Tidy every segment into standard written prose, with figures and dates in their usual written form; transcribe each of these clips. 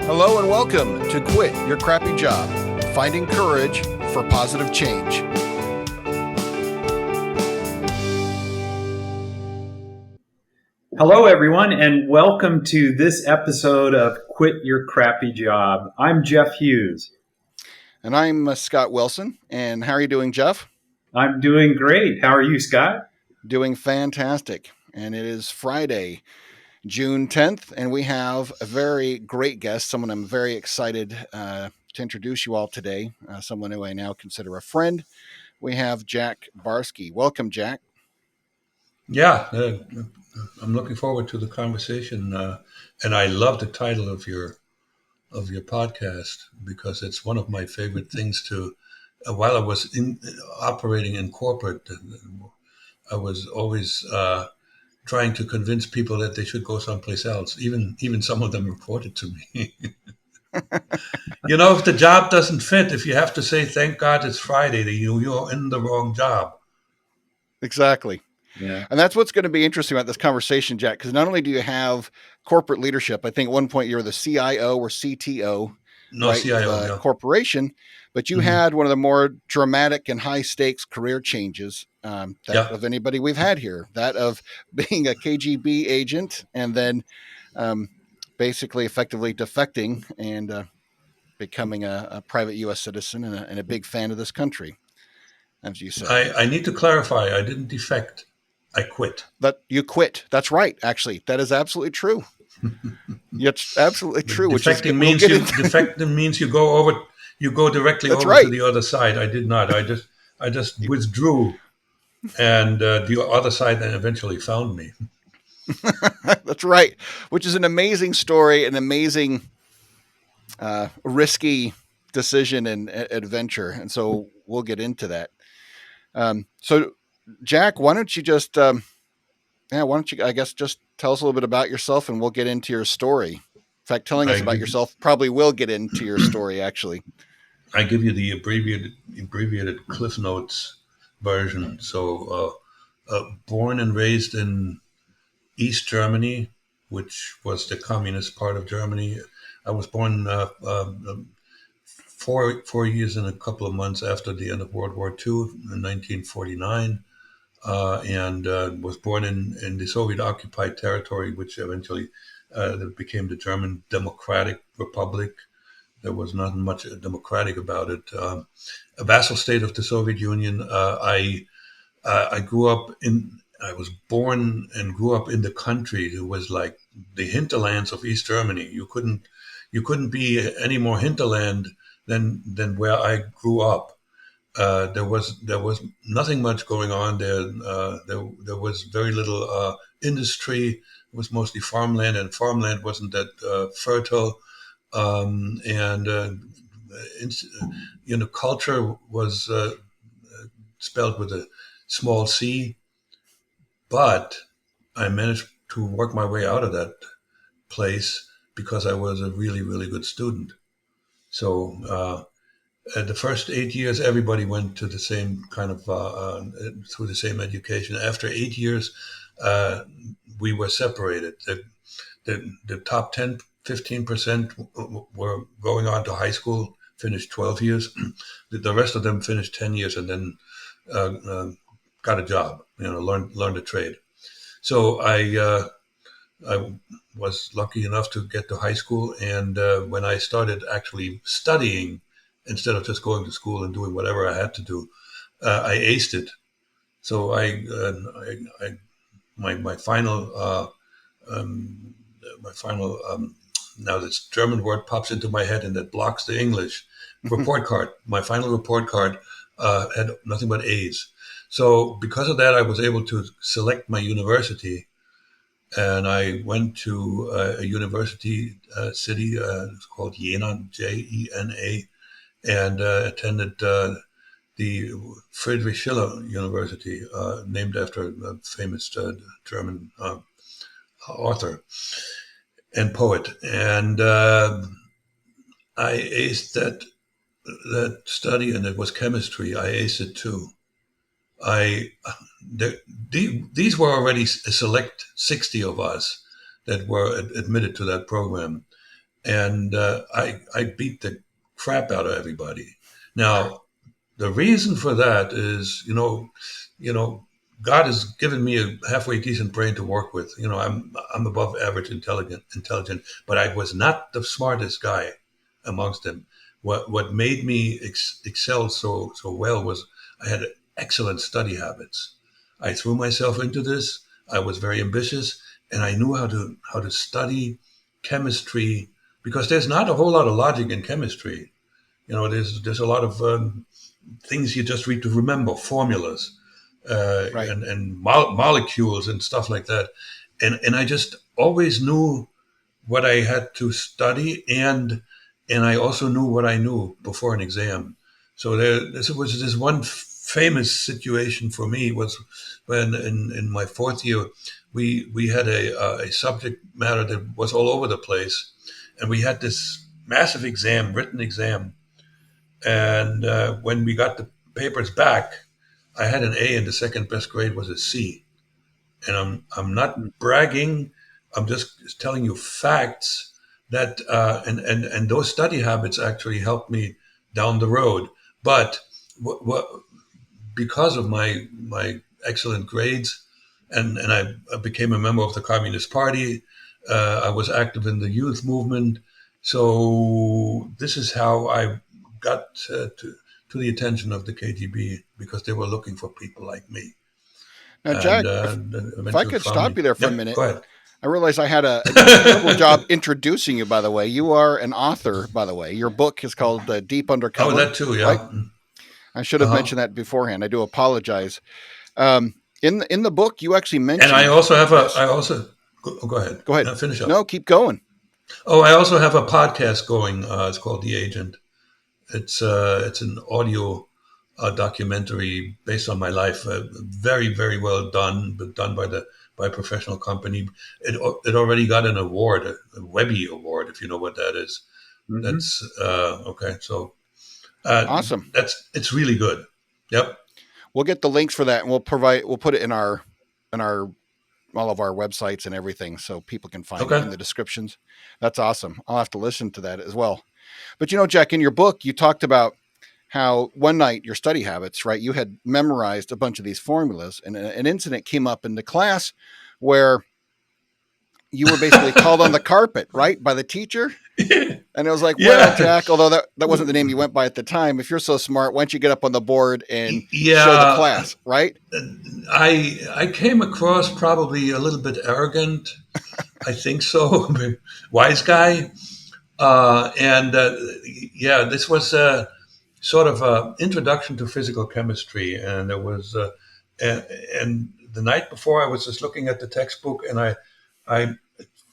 Hello and welcome to Quit Your Crappy Job, Finding Courage for Positive Change. Hello, everyone, and welcome to this episode of Quit Your Crappy Job. I'm Jeff Hughes. And I'm Scott Wilson. And how are you doing, Jeff? I'm doing great. How are you, Scott? Doing fantastic. And it is Friday, June 10th, and we have a very great guest, someone I'm very excited to introduce you all today, someone who I now consider a friend. We have Jack Barsky. Welcome, Jack. Yeah, I'm looking forward to the conversation, and I love the title of your podcast because it's one of my favorite things to. While I was operating in corporate, I was always trying to convince people that they should go someplace else. Even some of them reported to me. If the job doesn't fit, if you have to say thank God it's Friday, that you're in the wrong job. Exactly. Yeah. And that's what's going to be interesting about this conversation, Jack, because not only do you have corporate leadership, I think at one point you were the CIO or CTO, right, CIO, of a yeah. corporation, but you had one of the more dramatic and high stakes career changes of anybody we've had here, that of being a KGB agent and then basically effectively defecting and becoming a private U.S. citizen and a big fan of this country, as you said. I need to clarify. I didn't defect. I quit. That you quit. That's right. Actually, that is absolutely true. It's absolutely true. Defecting means you go directly That's over right. to the other side. I did not. I just withdrew, and the other side then eventually found me. That's right. Which is an amazing story, an amazing, risky decision and adventure. And so we'll get into that. So, Jack, why don't you just, I guess, just tell us a little bit about yourself and we'll get into your story. In fact, telling us about yourself probably will get into your story, actually. I give you the abbreviated Cliff Notes version. So, born and raised in East Germany, which was the communist part of Germany. I was born 4 years and a couple of months after the end of World War II in 1949. And was born in the Soviet-occupied territory, which eventually became the German Democratic Republic. There was not much democratic about it. A vassal state of the Soviet Union. I was born and grew up in the country. It was like the hinterlands of East Germany. You couldn't be any more hinterland than where I grew up. There was nothing much going on there. There was very little industry. It was mostly farmland, and farmland wasn't that fertile. Culture was spelled with a small c. But I managed to work my way out of that place because I was a really, really good student. So the first 8 years, everybody went to the same kind of through the same education. After 8 years, we were separated. The top 10, 15% were going on to high school, finished 12 years. The rest of them finished 10 years and then got a job, learned a trade. So I was lucky enough to get to high school. And when I started actually studying, instead of just going to school and doing whatever I had to do, I aced it. So my final now this German word pops into my head and that blocks the English report card. My final report card had nothing but A's. So because of that, I was able to select my university, and I went to a university city. It's called Jena, Jena, and attended the Friedrich Schiller University, named after a famous German author and poet. And I aced that study, and it was chemistry. I aced it too. These were already a select 60 of us that were admitted to that program. and I beat the crap out of everybody. Now, the reason for that is, God has given me a halfway decent brain to work with. I'm above average intelligent, but I was not the smartest guy amongst them. What made me excel so well was I had excellent study habits. I threw myself into this. I was very ambitious, and I knew how to study chemistry, because there's not a whole lot of logic in chemistry. There's a lot of things you just need to remember, formulas, Right. and molecules and stuff like that. And I just always knew what I had to study, and I also knew what I knew before an exam. So this was this one famous situation for me was when in my fourth year we had a subject matter that was all over the place, and we had this massive exam, written exam, and when we got the papers back, I had an A, and the second best grade was a C. And I'm not bragging. I'm just telling you facts that and those study habits actually helped me down the road. But because of my excellent grades, and I became a member of the Communist Party. I was active in the youth movement. So this is how I got to the attention of the KGB, because they were looking for people like me. Now, And Jack, if I eventually could found stop me. you there for a Yep, minute, go ahead. I realize I had a terrible job introducing you, by the way. You are an author, by the way. Your book is called Deep Oh, Undercover, that too, right? yeah. I should have Uh-huh. mentioned that beforehand. I do apologize. In the book, you actually And I mentioned also have this. go ahead. Go ahead. No, finish up. No, keep going. Oh, I also have a podcast going. It's called The Agent. It's an audio documentary based on my life. Very very well done, but done by a professional company. It already got an award, a Webby Award, if you know what that is. Mm-hmm. That's okay. So Awesome. it's really good. Yep. We'll get the links for that, and we'll put it in our all of our websites and everything, so people can find it Okay. in the descriptions. That's awesome. I'll have to listen to that as well. But Jack, in your book, you talked about how one night your study habits, right? You had memorized a bunch of these formulas, and an incident came up in the class where you were basically called on the carpet, right, by the teacher. And it was like, well, Yeah. Jack, although that wasn't the name you went by at the time, if you're so smart, why don't you get up on the board and show the Yeah. class, right? I came across probably a little bit arrogant. I think so. Wise guy. And yeah, this was sort of an introduction to physical chemistry. And there was, and the night before, I was just looking at the textbook, and I,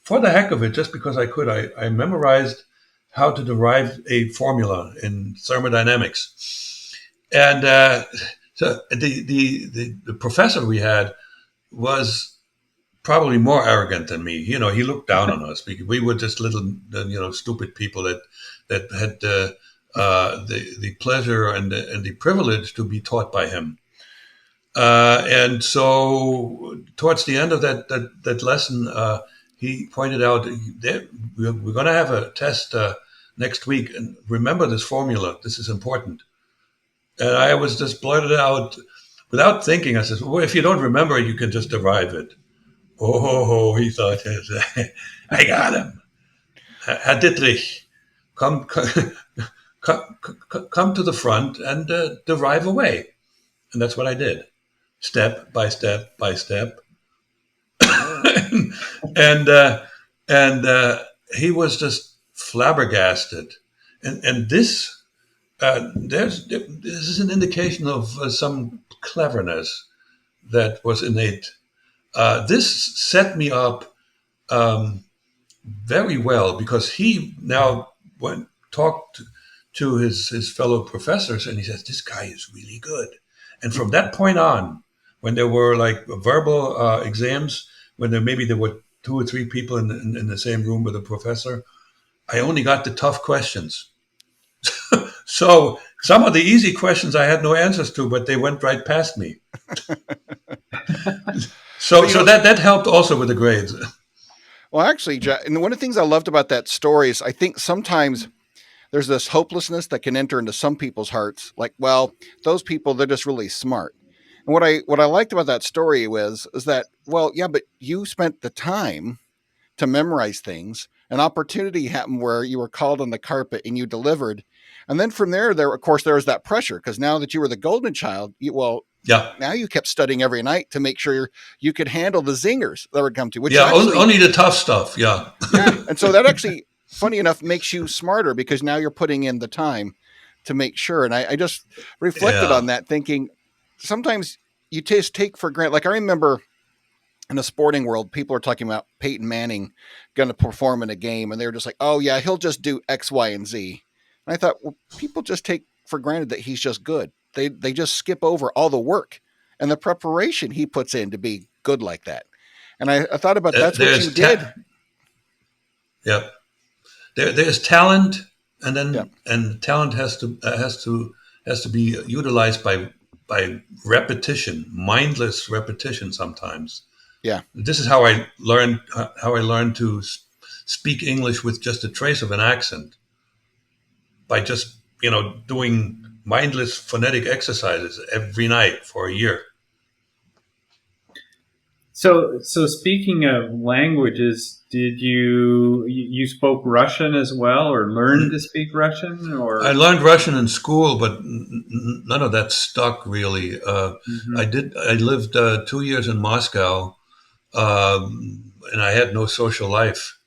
for the heck of it, just because I could, I memorized how to derive a formula in thermodynamics. And so the professor we had was probably more arrogant than me. He looked down on us. We were just little, stupid people that had the pleasure and the privilege to be taught by him. And so, towards the end of that lesson, he pointed out that we're going to have a test next week, and remember this formula. This is important. And I was just blurted out without thinking. I said, "Well, if you don't remember it, you can just derive it." Oh, he thought, I got him. Herr Dittrich, come, come, come to the front and derive away. And that's what I did, step by step by step. and he was just flabbergasted. And this is an indication of some cleverness that was innate. This set me up very well, because he now talked to his fellow professors, and he says, this guy is really good. And from that point on, when there were like verbal exams, when there were two or three people in the same room with a professor, I only got the tough questions. So some of the easy questions I had no answers to, but they went right past me. So that helped also with the grades. Well, actually, Jack, and one of the things I loved about that story is I think sometimes there's this hopelessness that can enter into some people's hearts. Like, well, those people, they're just really smart. And what I liked about that story is that, well, yeah, but you spent the time to memorize things. An opportunity happened where you were called on the carpet and you delivered. And then from there of course there was that pressure because now that you were the golden child, Yeah. now you kept studying every night to make sure you could handle the zingers that would come to, which Yeah. actually, Only the tough stuff. Yeah. yeah. And so that actually, funny enough, makes you smarter because now you're putting in the time to make sure. And I just reflected Yeah. on that thinking sometimes you just take for granted. Like I remember in the sporting world, people are talking about Peyton Manning going to perform in a game, and they were just like, "Oh yeah, he'll just do X, Y, and Z." And I thought, well, people just take for granted that he's just good. They just skip over all the work and the preparation he puts in to be good like that. And I thought about that's what you There's did. yeah. There's talent, and Yeah, talent has to be utilized by repetition, mindless repetition. Sometimes yeah. this is how I learned to speak English with just a trace of an accent by just doing mindless phonetic exercises every night for a year. So speaking of languages, did you spoke Russian as well, or learned to speak Russian, I or? learned Russian in school, but none of that stuck really. Mhm. I lived 2 years in Moscow, and I had no social life.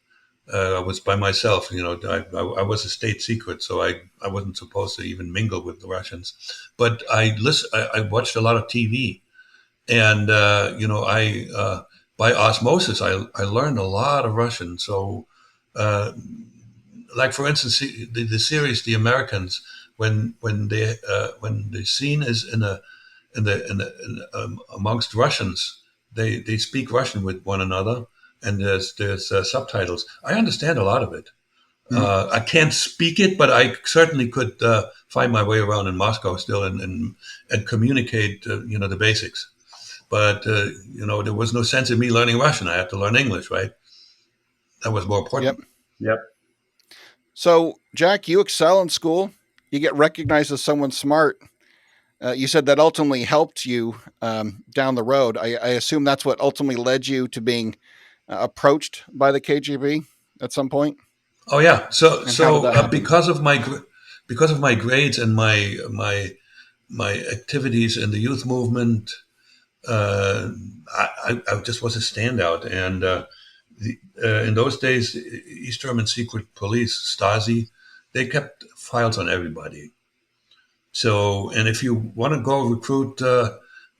I was by myself. I was a state secret, so I wasn't supposed to even mingle with the Russians. But I watched a lot of TV, and I by osmosis I learned a lot of Russian. So, uh, like for instance, the series The Americans, when the scene is amongst Russians, they speak Russian with one another, and there's subtitles. I understand a lot of it. I can't speak it, but I certainly could find my way around in Moscow still and communicate the basics. But there was no sense in me learning Russian. I had to learn English, right? That was more Yep. important. Yep. So, Jack, you excel in school. You get recognized as someone smart. You said that ultimately helped you down the road. I assume that's what ultimately led you to being approached by the KGB at some point. Oh yeah. So And how did so that happen? because of my grades and my activities in the youth movement, I just was a standout. And in those days, East German secret police, Stasi, they kept files on everybody. So, and if you want to go recruit,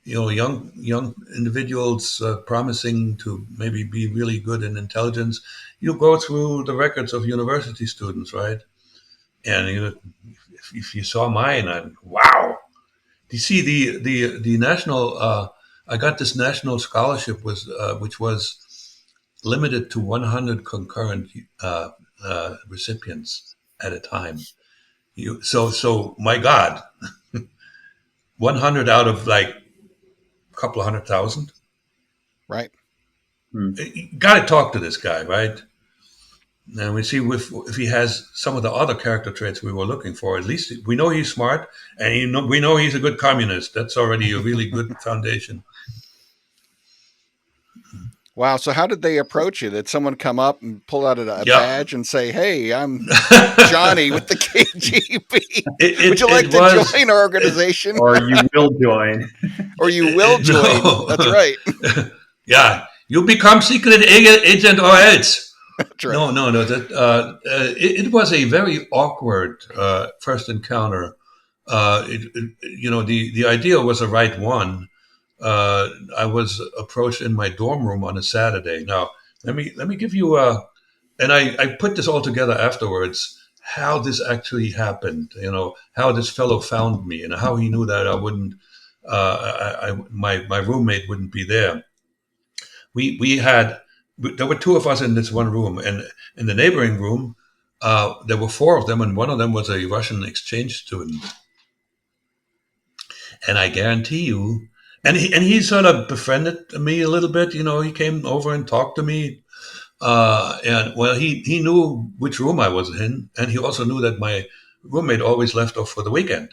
young individuals promising to maybe be really good in intelligence, you go through the records of university students, right? And if you saw mine, wow. You see the national. I got this national scholarship which was limited to 100 concurrent recipients at a time. So my God, 100 out of like a couple of 100,000. Right. Hmm. You got to talk to this guy, right? And we see if he has some of the other character traits we were looking for. At least we know he's smart, and we know he's a good communist. That's already a really good foundation. Wow. So, how did they approach you? Did someone come up and pull out a Yeah, badge and say, "Hey, I'm Johnny with the KGB. Would you like it to was join our organization, Or you will join. or you will join?" That's no, right. yeah, you become secret agent or else. That's right. No. It was a very awkward first encounter. The idea was the right one. I was approached in my dorm room on a Saturday. Now, let me give you and I put this all together afterwards. How this actually happened, how this fellow found me, and how he knew that I wouldn't, my roommate wouldn't be there. We had there were two of us in this one room, and in the neighboring room, there were four of them, and one of them was a Russian exchange student. And I guarantee you, and he sort of befriended me a little bit. He came over and talked to me. And well, he knew which room I was in, and he also knew that my roommate always left off for the weekend.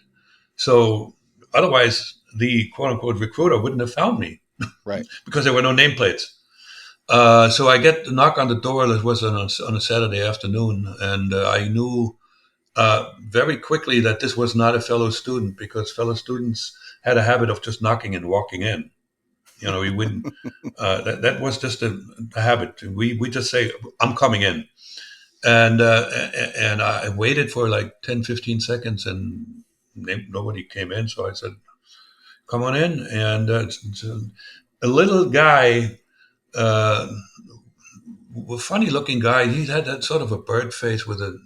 So otherwise, the quote unquote recruiter wouldn't have found me, Right. because there were no nameplates. So I get the knock on the door. That was on a Saturday afternoon, and I knew very quickly that this was not a fellow student, because fellow students had a habit of just knocking and walking in. We wouldn't. That was just a habit. We just say, "I'm coming in," and I waited for like 10, 15 seconds, and nobody came in. So I said, "Come on in." And it's a little guy. A funny looking guy. He had that sort of a bird face with a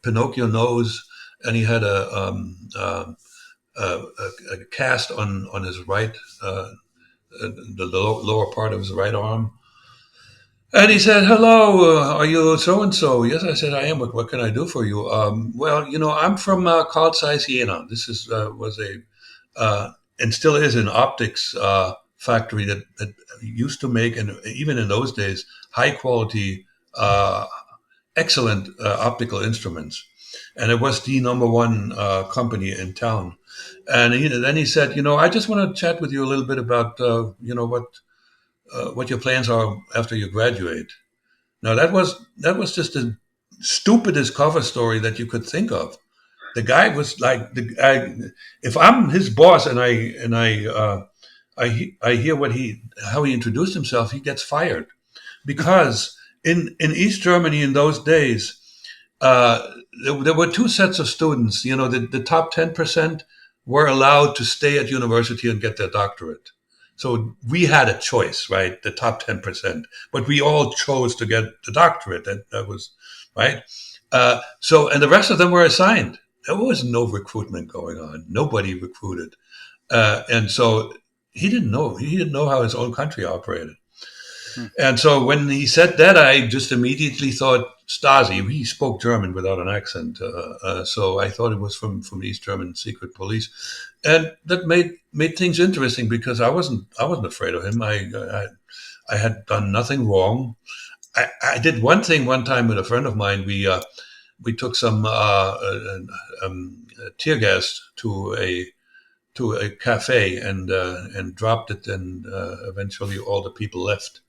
Pinocchio nose, and he had a cast on his right, the lower part of his right arm. And he said, "Hello, are you so and so?" Yes, I said, "I am. What can I do for you?" Well, I'm from Carl Zeiss Jena. This was a and still is an optics factory that used to make, and even in those days, high quality, excellent optical instruments. And it was the number one company in town. And then he said, "I just want to chat with you a little bit about, what your plans are after you graduate." Now that was just the stupidest cover story that you could think of. The guy was like, if I'm his boss and I hear how he introduced himself, he gets fired, because in East Germany in those days, uh, there were two sets of students. The top 10% were allowed to stay at university and get their doctorate. So we had a choice, right? The top 10%, but we all chose to get the doctorate. That was right. And the rest of them were assigned. There was no recruitment going on. Nobody recruited. And so he didn't know. He didn't know how his own country operated. Hmm. And so when he said that, I just immediately thought Stasi. He spoke German without an accent, so I thought it was from the East German secret police, and that made things interesting, because I wasn't afraid of him. I had done nothing wrong. I did one thing one time with a friend of mine. We took some tear gas to a cafe and dropped it, and eventually all the people left.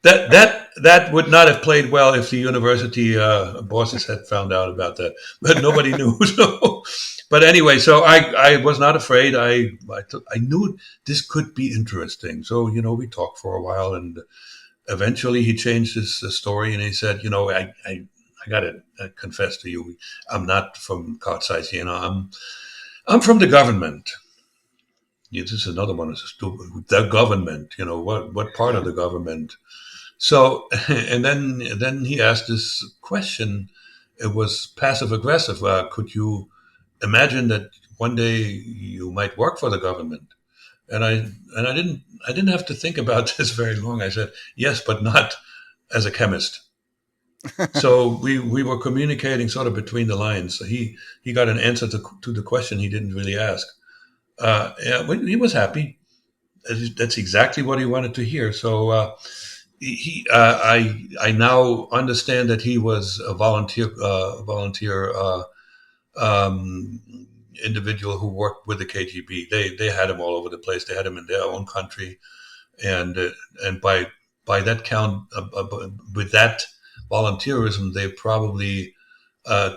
That would not have played well if the university bosses had found out about that, but nobody knew. So, but anyway, so I was not afraid. I knew this could be interesting. So we talked for a while, and eventually he changed his story, and he said, I got to confess to you, I'm not from Carl Zeiss. I'm from the government. Yeah, this is another one that's stupid. The government, what part of the government? So, and then he asked this question. It was passive aggressive. Could you imagine that one day you might work for the government? And I didn't have to think about this very long. I said yes, but not as a chemist. So we were communicating sort of between the lines. So he got an answer to the question he didn't really ask. Yeah, he was happy. That's exactly what he wanted to hear. So I now understand that he was a volunteer um, individual who worked with the KGB. They had him all over the place. They had him in their own country, and by that count, with that volunteerism, they probably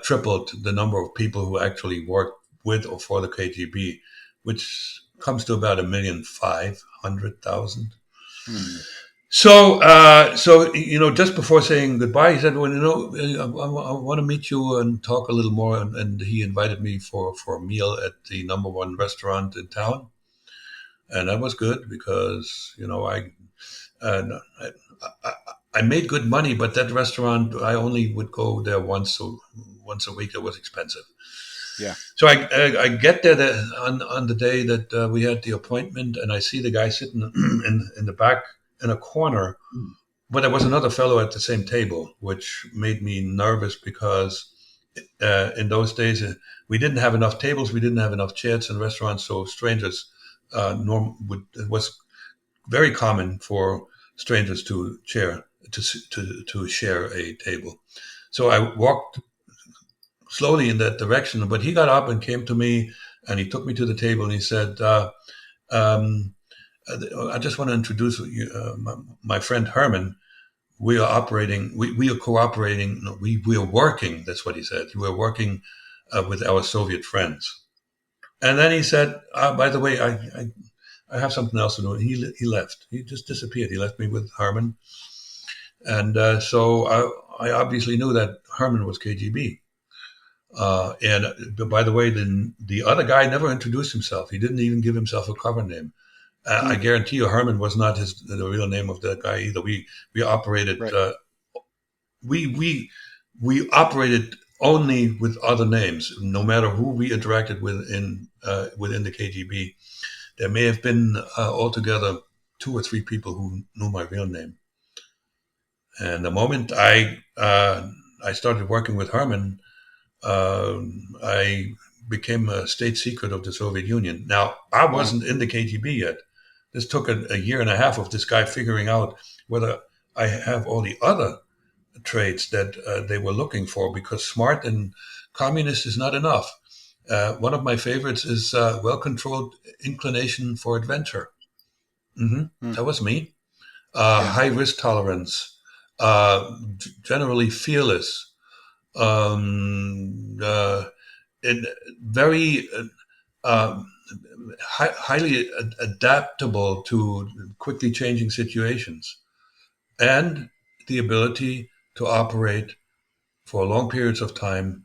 tripled the number of people who actually worked with or for the KGB, which comes to about 1,500,000. Hmm. So just before saying goodbye, he said, "Well, I want to meet you and talk a little more." And he invited me for a meal at the number one restaurant in town, and that was good, because uh, I I made good money, but that restaurant, I only would go there once a week. It was expensive. Yeah. So I get there on the day that we had the appointment, and I see the guy sitting in the back in a corner, but there was another fellow at the same table, which made me nervous, because in those days we didn't have enough tables, we didn't have enough chairs in restaurants, so strangers it was very common for strangers to share a table. So I walked slowly in that direction, but he got up and came to me, and he took me to the table, and he said, um, "I just want to introduce you, my friend Herman. We are operating. We are cooperating. No, we are working." That's what he said. We are working with our Soviet friends. And then he said, "By the way, I have something else to do." And he left. He just disappeared. He left me with Herman, and so I obviously knew that Herman was KGB. And by the way, the other guy never introduced himself. He didn't even give himself a cover name. I guarantee you, Herman was not the real name of that guy either. We operated Right. We operated only with other names, no matter who we interacted with within the KGB. There may have been altogether 2 or 3 people who knew my real name. And the moment I started working with Herman, I became a state secret of the Soviet Union. Now, I wasn't in the KGB yet. This took a year and a half of this guy figuring out whether I have all the other traits that they were looking for, because smart and communist is not enough. One of my favorites is well-controlled inclination for adventure. That was me. High risk tolerance, generally fearless, and very highly adaptable to quickly changing situations, and the ability to operate for long periods of time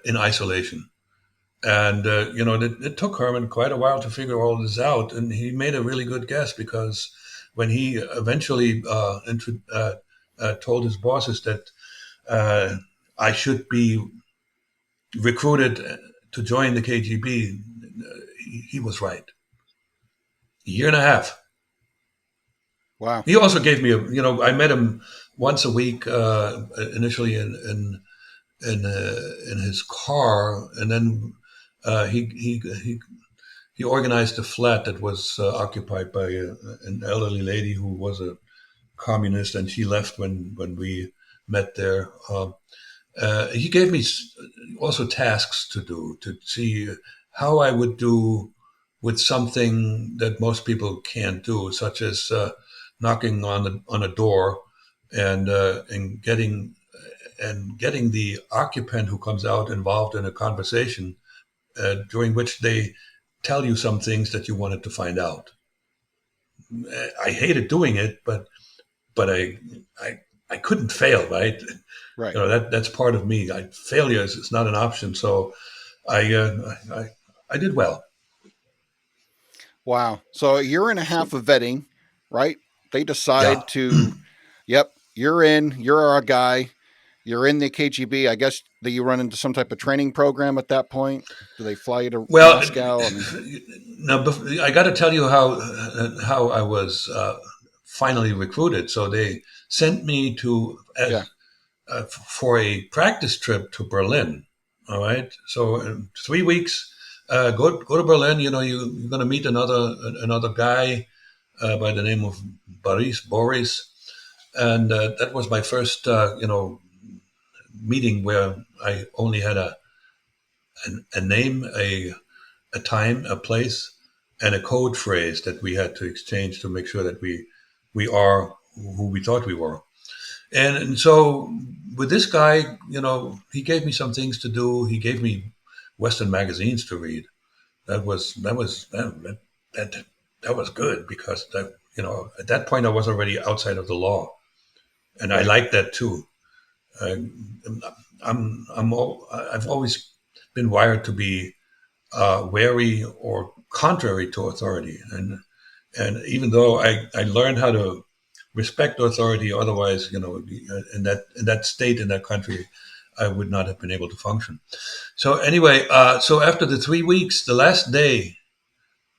in isolation. And it took Herman quite a while to figure all this out, and he made a really good guess, because when he eventually told his bosses that I should be recruited to join the KGB, he was right. A year and a half. Wow. He also gave me I met him once a week initially in his car, and then he organized a flat that was occupied by an elderly lady who was a communist, and she left when we met there. He gave me also tasks to do, to see how I would do with something that most people can't do, such as knocking on a door and getting the occupant who comes out involved in a conversation during which they tell you some things that you wanted to find out. I hated doing it, but I couldn't fail, right? Right. That's part of me. Failure is not an option. So I did well. Wow. So a year and a half of vetting, right? They Yeah. decide to, yep, you're in, you're our guy, you're in the KGB. I guess that you run into some type of training program at that point. Do they fly you to Well, Moscow? I mean, now I got to tell you how I was finally recruited. So they sent me yeah. for a practice trip to Berlin. All right. So in 3 weeks, go to Berlin. You're going to meet another guy by the name of Boris, and that was my first meeting where I only had a name, a time, a place, and a code phrase that we had to exchange to make sure that we are who we thought we were. And so with this guy, he gave me some things to do. He gave me Western magazines to read. That was good, because at that point I was already outside of the law, and I Right. liked that too. Uh, I've always been wired to be wary or contrary to authority, and even though I learned how to respect authority, otherwise, in that state, in that country, I would not have been able to function. So anyway, so after the 3 weeks, the last day,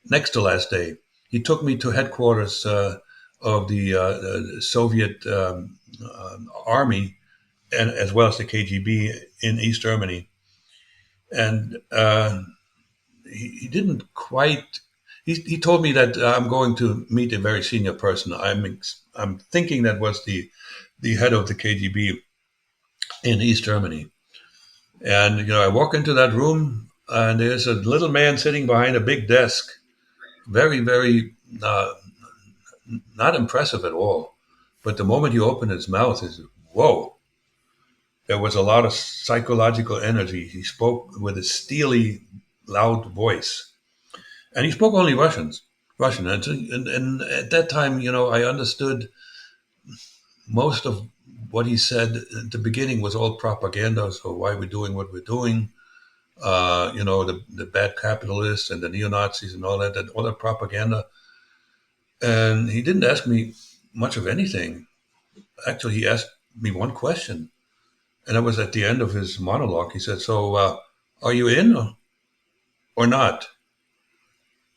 next to last day, he took me to headquarters of the Soviet army, and as well as the KGB in East Germany, and he didn't quite. he told me that I'm going to meet a very senior person. I'm thinking that was the head of the KGB in East Germany. And I walk into that room, and there's a little man sitting behind a big desk, very, very not impressive at all. But the moment he opened his mouth, is whoa. There was a lot of psychological energy. He spoke with a steely, loud voice, and he spoke only Russian. And at that time, I understood most of what he said at the beginning was all propaganda. So why we're doing what we're doing, the bad capitalists and the neo-Nazis and all that propaganda. And he didn't ask me much of anything. Actually, he asked me one question, and that was at the end of his monologue. He said, "So, are you in or not?"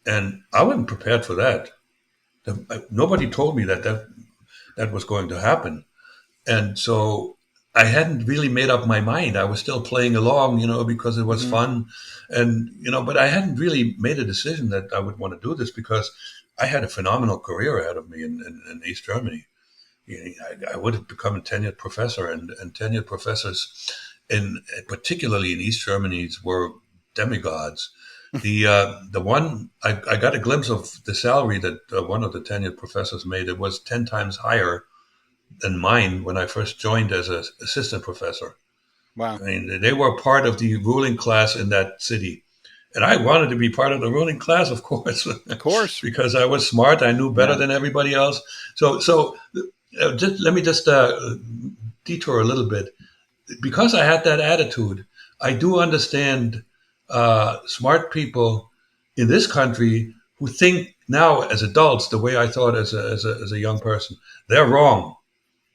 And I wasn't prepared for that. Nobody told me that was going to happen. And so I hadn't really made up my mind. I was still playing along, because it was fun. And, but I hadn't really made a decision that I would want to do this, because I had a phenomenal career ahead of me in East Germany. I would have become a tenured professor, and tenured professors, particularly in East Germany, were demigods. The one I got a glimpse of the salary that one of the tenured professors made. It was 10 times higher than mine when I first joined as an assistant professor. Wow. I mean, they were part of the ruling class in that city. And I wanted to be part of the ruling class, of course. Of course. Because I was smart. I knew better than everybody else. So let me just detour a little bit. Because I had that attitude, I do understand smart people in this country who think now as adults the way I thought as a young person. They're wrong.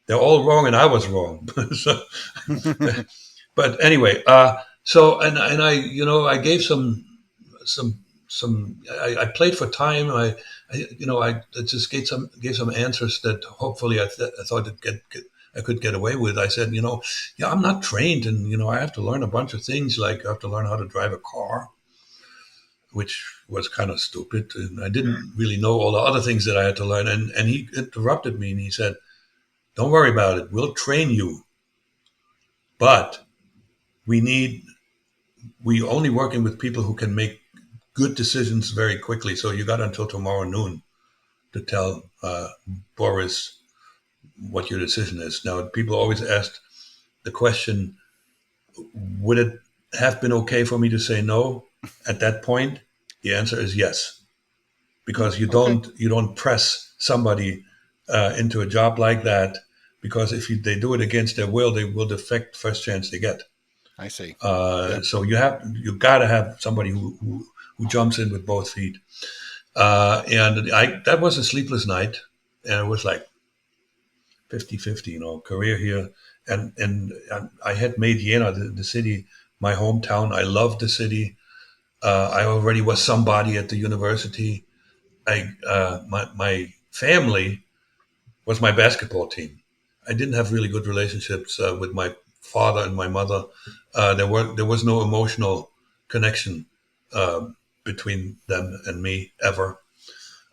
They're all wrong, and I was wrong. So, but anyway, so and I, I gave some. I played for time. I just gave some answers that hopefully I thought I could get away with. I said, I'm not trained, and I have to learn a bunch of things. Like I have to learn how to drive a car, which was kind of stupid, and I didn't really know all the other things that I had to learn. And he interrupted me, and he said, "Don't worry about it. We'll train you. But we only working with people who can make good decisions very quickly. So you got until tomorrow noon to tell Boris what your decision is." Now, people always asked the question, would it have been okay for me to say no at that point? The answer is yes, because you don't press somebody into a job like that, because if they do it against their will, they will defect first chance they get. I see. So you got to have somebody who jumps in with both feet. And that was a sleepless night, and it was like 50-50, career here. And I had made Jena, the city, my hometown. I loved the city. I already was somebody at the university. My family was my basketball team. I didn't have really good relationships with my father and my mother. There was no emotional connection between them and me ever.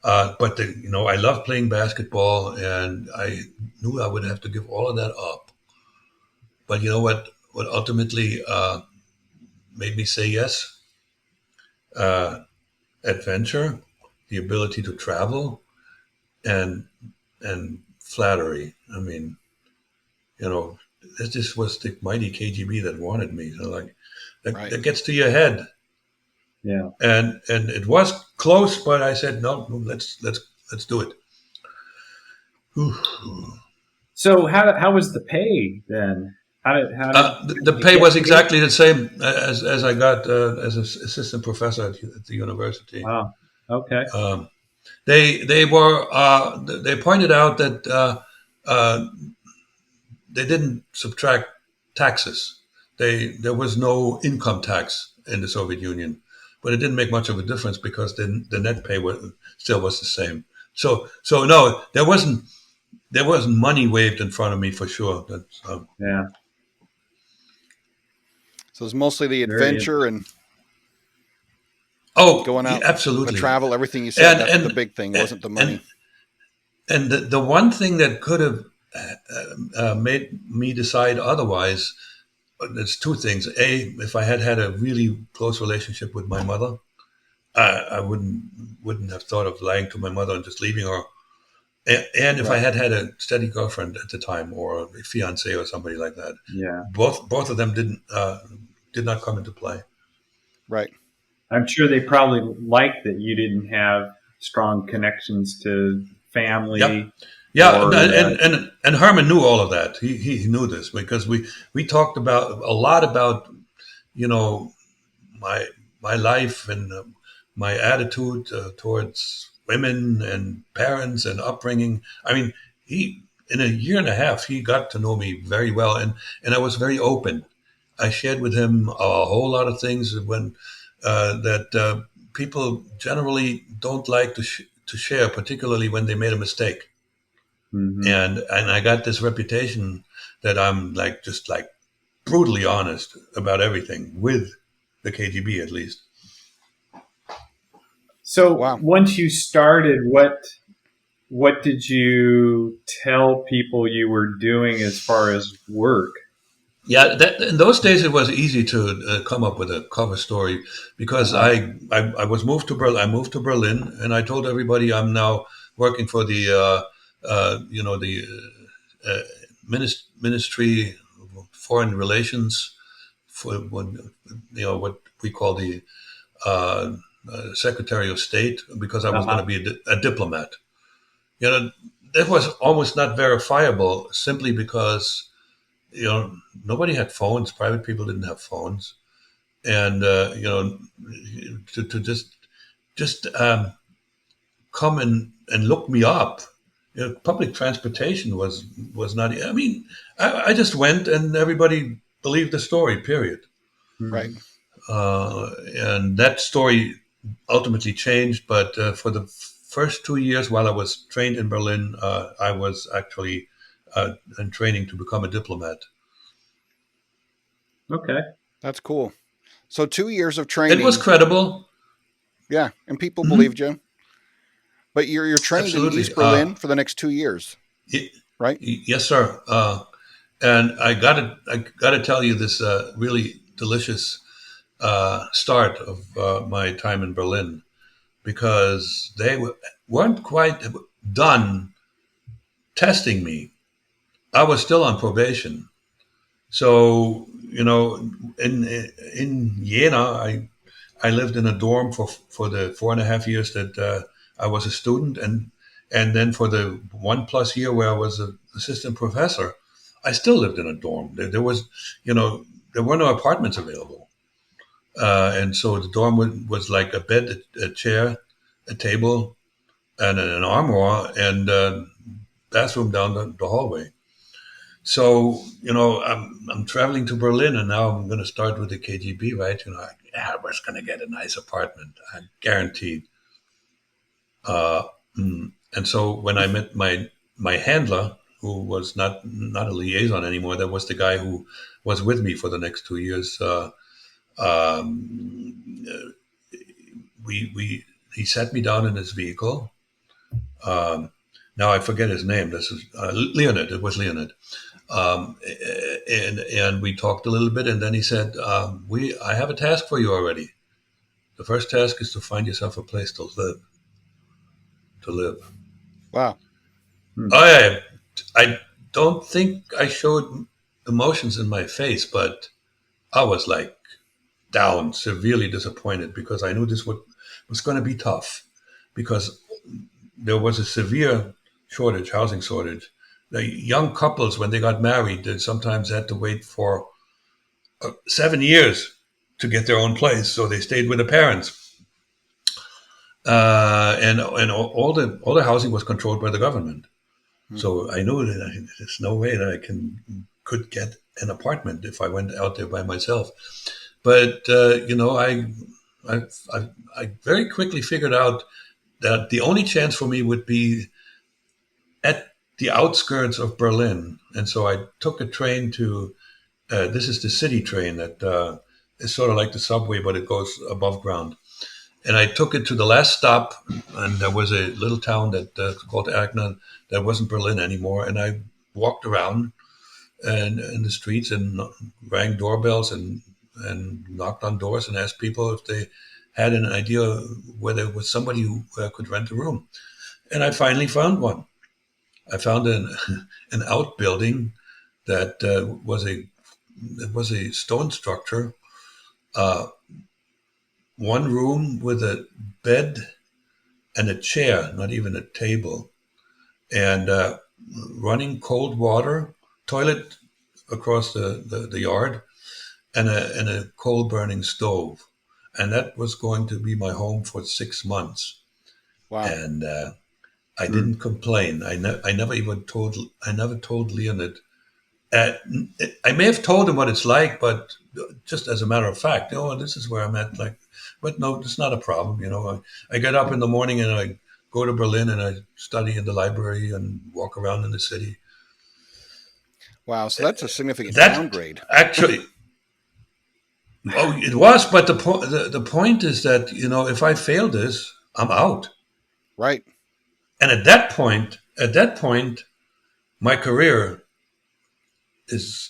But I loved playing basketball, and I knew I would have to give all of that up. But you know what? What ultimately made me say yes? Adventure, the ability to travel, and flattery. I mean, this was the mighty KGB that wanted me. So that gets to your head. Yeah. And it was close, but I said no. Let's do it. So how was the pay then? The pay was exactly the same as I got as an assistant professor at the university. Wow. Okay. They pointed out that they didn't subtract taxes. There was no income tax in the Soviet Union, but it didn't make much of a difference because the net pay still was the same. So no, there wasn't money waved in front of me for sure. Yeah. So it's mostly the adventure and. Oh, going yeah, out, the absolutely. travel, everything you said. And That's the and big thing. Wasn't the money. and the one thing that could have made me decide otherwise, there's two things. A, if I had had a really close relationship with my mother, I wouldn't have thought of lying to my mother and just leaving her. And if I Right. had had a steady girlfriend at the time, or a fiance or somebody like that, Yeah. both of them did not come into play. Right. I'm sure they probably liked that you didn't have strong connections to Yep. family Yeah, or that. and Herman knew all of that. He knew this because we talked about a lot about, you know, my my life and my attitude towards women and parents and upbringing. I mean, he in a year and a half he got to know me very well, and I was very open. I shared with him a whole lot of things when that people generally don't like to share, particularly when they made a mistake. Mhm. And I got this reputation that I'm like just like brutally honest about everything with the KGB at least. So Wow. once you started, what did you tell people you were doing as far as work? Yeah, in those days it was easy to come up with a cover story because Uh-huh. I was moved to Berlin. I moved to Berlin, and I told everybody I'm now working for the the uh, Ministry of Foreign Relations, for what we call the uh, Secretary of State, because I was going to Uh-huh. be a diplomat. You know, that was almost not verifiable simply because nobody had phones. Private people didn't have phones, and to just come and look me up. Public transportation was not. I mean, I just went, and everybody believed the story. Period. Right. Mhm. And that story ultimately changed. But for the first 2 years while I was trained in Berlin, I was actually in training to become a diplomat. Okay. That's cool. So 2 years of It was training. credible. Yeah, and people believed Hmm. you. But you're trained in Absolutely. East Berlin for the next 2 years, Y- right? yes, sir. And I gotta tell you this really delicious start of my time in Berlin, because they weren't quite done testing me. I was still on probation. So in Jena, I lived in a dorm for the 4.5 years that I was a student, and then for the 1+ year where I was an assistant professor, I still lived in a dorm. There was, there were no apartments available, and so the dorm was like a bed, a chair, a table, and an armoire, and bathroom down the hallway. So, I'm traveling to Berlin, and now I'm going to start with the KGB, right? I was going to get a nice apartment, I guaranteed. Uh, and so when I met my handler, who was not a liaison anymore, that was the guy who was with me for the next 2 years. Um, we he sat me down in his vehicle. Um, Now I forget his name. This is Leonid. It was Leonid. And we talked a little bit, and then he said, "We I have a task for you already. The first task is to find yourself a place to live. To live." Wow. Hmm. I don't think I showed emotions in my face, but I was like down, severely disappointed, because I knew this was going to be tough, because there was a severe housing shortage. The young couples, when they got married, they sometimes had to wait for 7 years to get their own place, so they stayed with the parents. And all the housing was controlled by the government. Hmm. So I knew that there's no way that I could get an apartment if I went out there by myself. But I, I I very quickly figured out that the only chance for me would be at the outskirts of Berlin, and so I took a train to. This is the city train that is sort of like the subway, but it goes above ground. And I took it to the last stop, and there was a little town that called Agna that wasn't Berlin anymore. And I walked around and in the streets and rang doorbells and knocked on doors and asked people if they had an idea whether there was somebody who could rent a room. And I finally found one. I found an outbuilding that was a stone structure, uh, one room with a bed and a chair, not even a table, and running cold water, toilet across the yard, and a coal burning stove. And that was going to be my home for 6 months. Wow. And I didn't complain. I never told Leonid. Uh, I may have told him what it's like, but just as a matter of fact, this is where I'm at. Like, but no, it's not a problem. I get up in the morning and I go to Berlin and I study in the library and walk around in the city. Wow. So that's a significant That downgrade. actually, oh, it was. But the point is that if I fail this, I'm out. Right. And at that point, my career is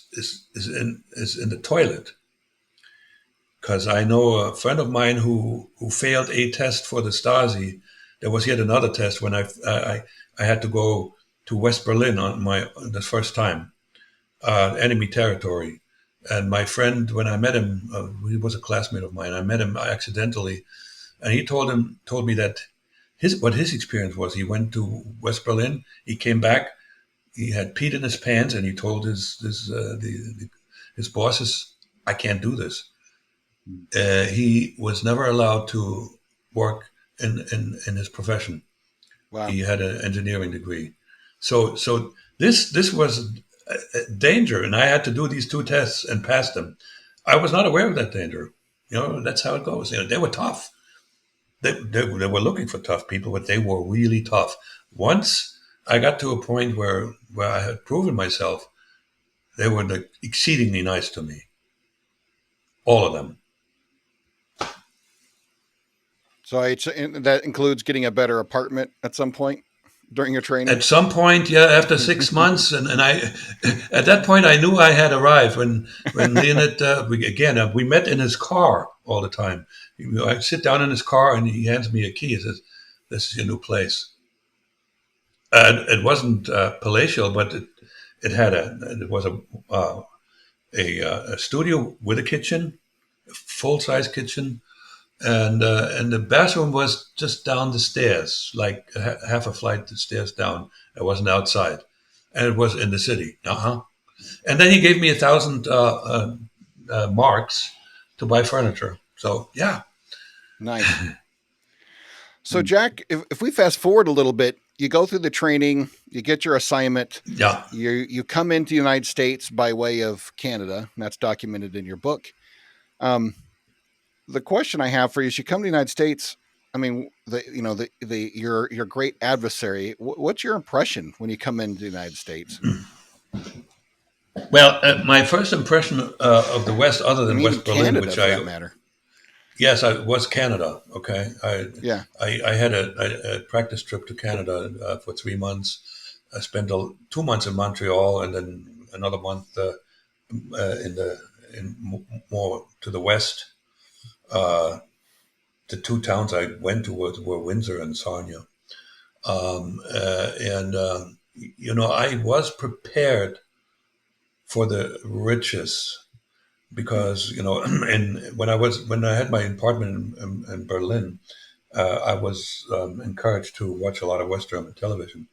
in the toilet, because I know a friend of mine who failed a test for the Stasi. There was yet another test when I had to go to West Berlin on the first time, enemy territory. And my friend, when I met him, he was a classmate of mine. I met him accidentally, and he told me that his experience was. He went to West Berlin. He came back. He had peed in his pants, and he told his bosses, "I can't do this." He was never allowed to work in his profession. Wow. He had an engineering degree, so this was a danger, and I had to do these two tests and pass them. I was not aware of that danger. That's how it goes. They were tough. They were looking for tough people, but they were really tough. Once I got to a point where I had proven myself, they were exceedingly nice to me. All of them. So that includes getting a better apartment at some point during your training? At some point, yeah, after 6 months, and I, at that point, I knew I had arrived. When Leonid, we met in his car all the time. I sit down in his car, and he hands me a key. He says, "This is your new place." It wasn't palatial, but it was a studio with a kitchen, a full size kitchen, and the bathroom was just down the stairs, like half a flight of stairs down. It wasn't outside, and it was in the city. And then he gave me 1,000 marks to buy furniture. So yeah, nice. So Jack, if we fast forward a little bit, you go through the training, you get your assignment. Yeah. You come into the United States by way of Canada, and that's documented in your book. The question I have for you is: you come to the United States. I mean, your great adversary. What's your impression when you come into the United States? Well, my first impression of the West, other than West Berlin, Canada, which for that matter. Yes, I was Canada. Okay, Yeah. I had a practice trip to Canada for 3 months. I spent 2 months in Montreal, and then another month more to the west. The two towns I went to were Windsor and Sarnia, I was prepared for the riches, because and when I had my apartment in Berlin, I was encouraged to watch a lot of West German television.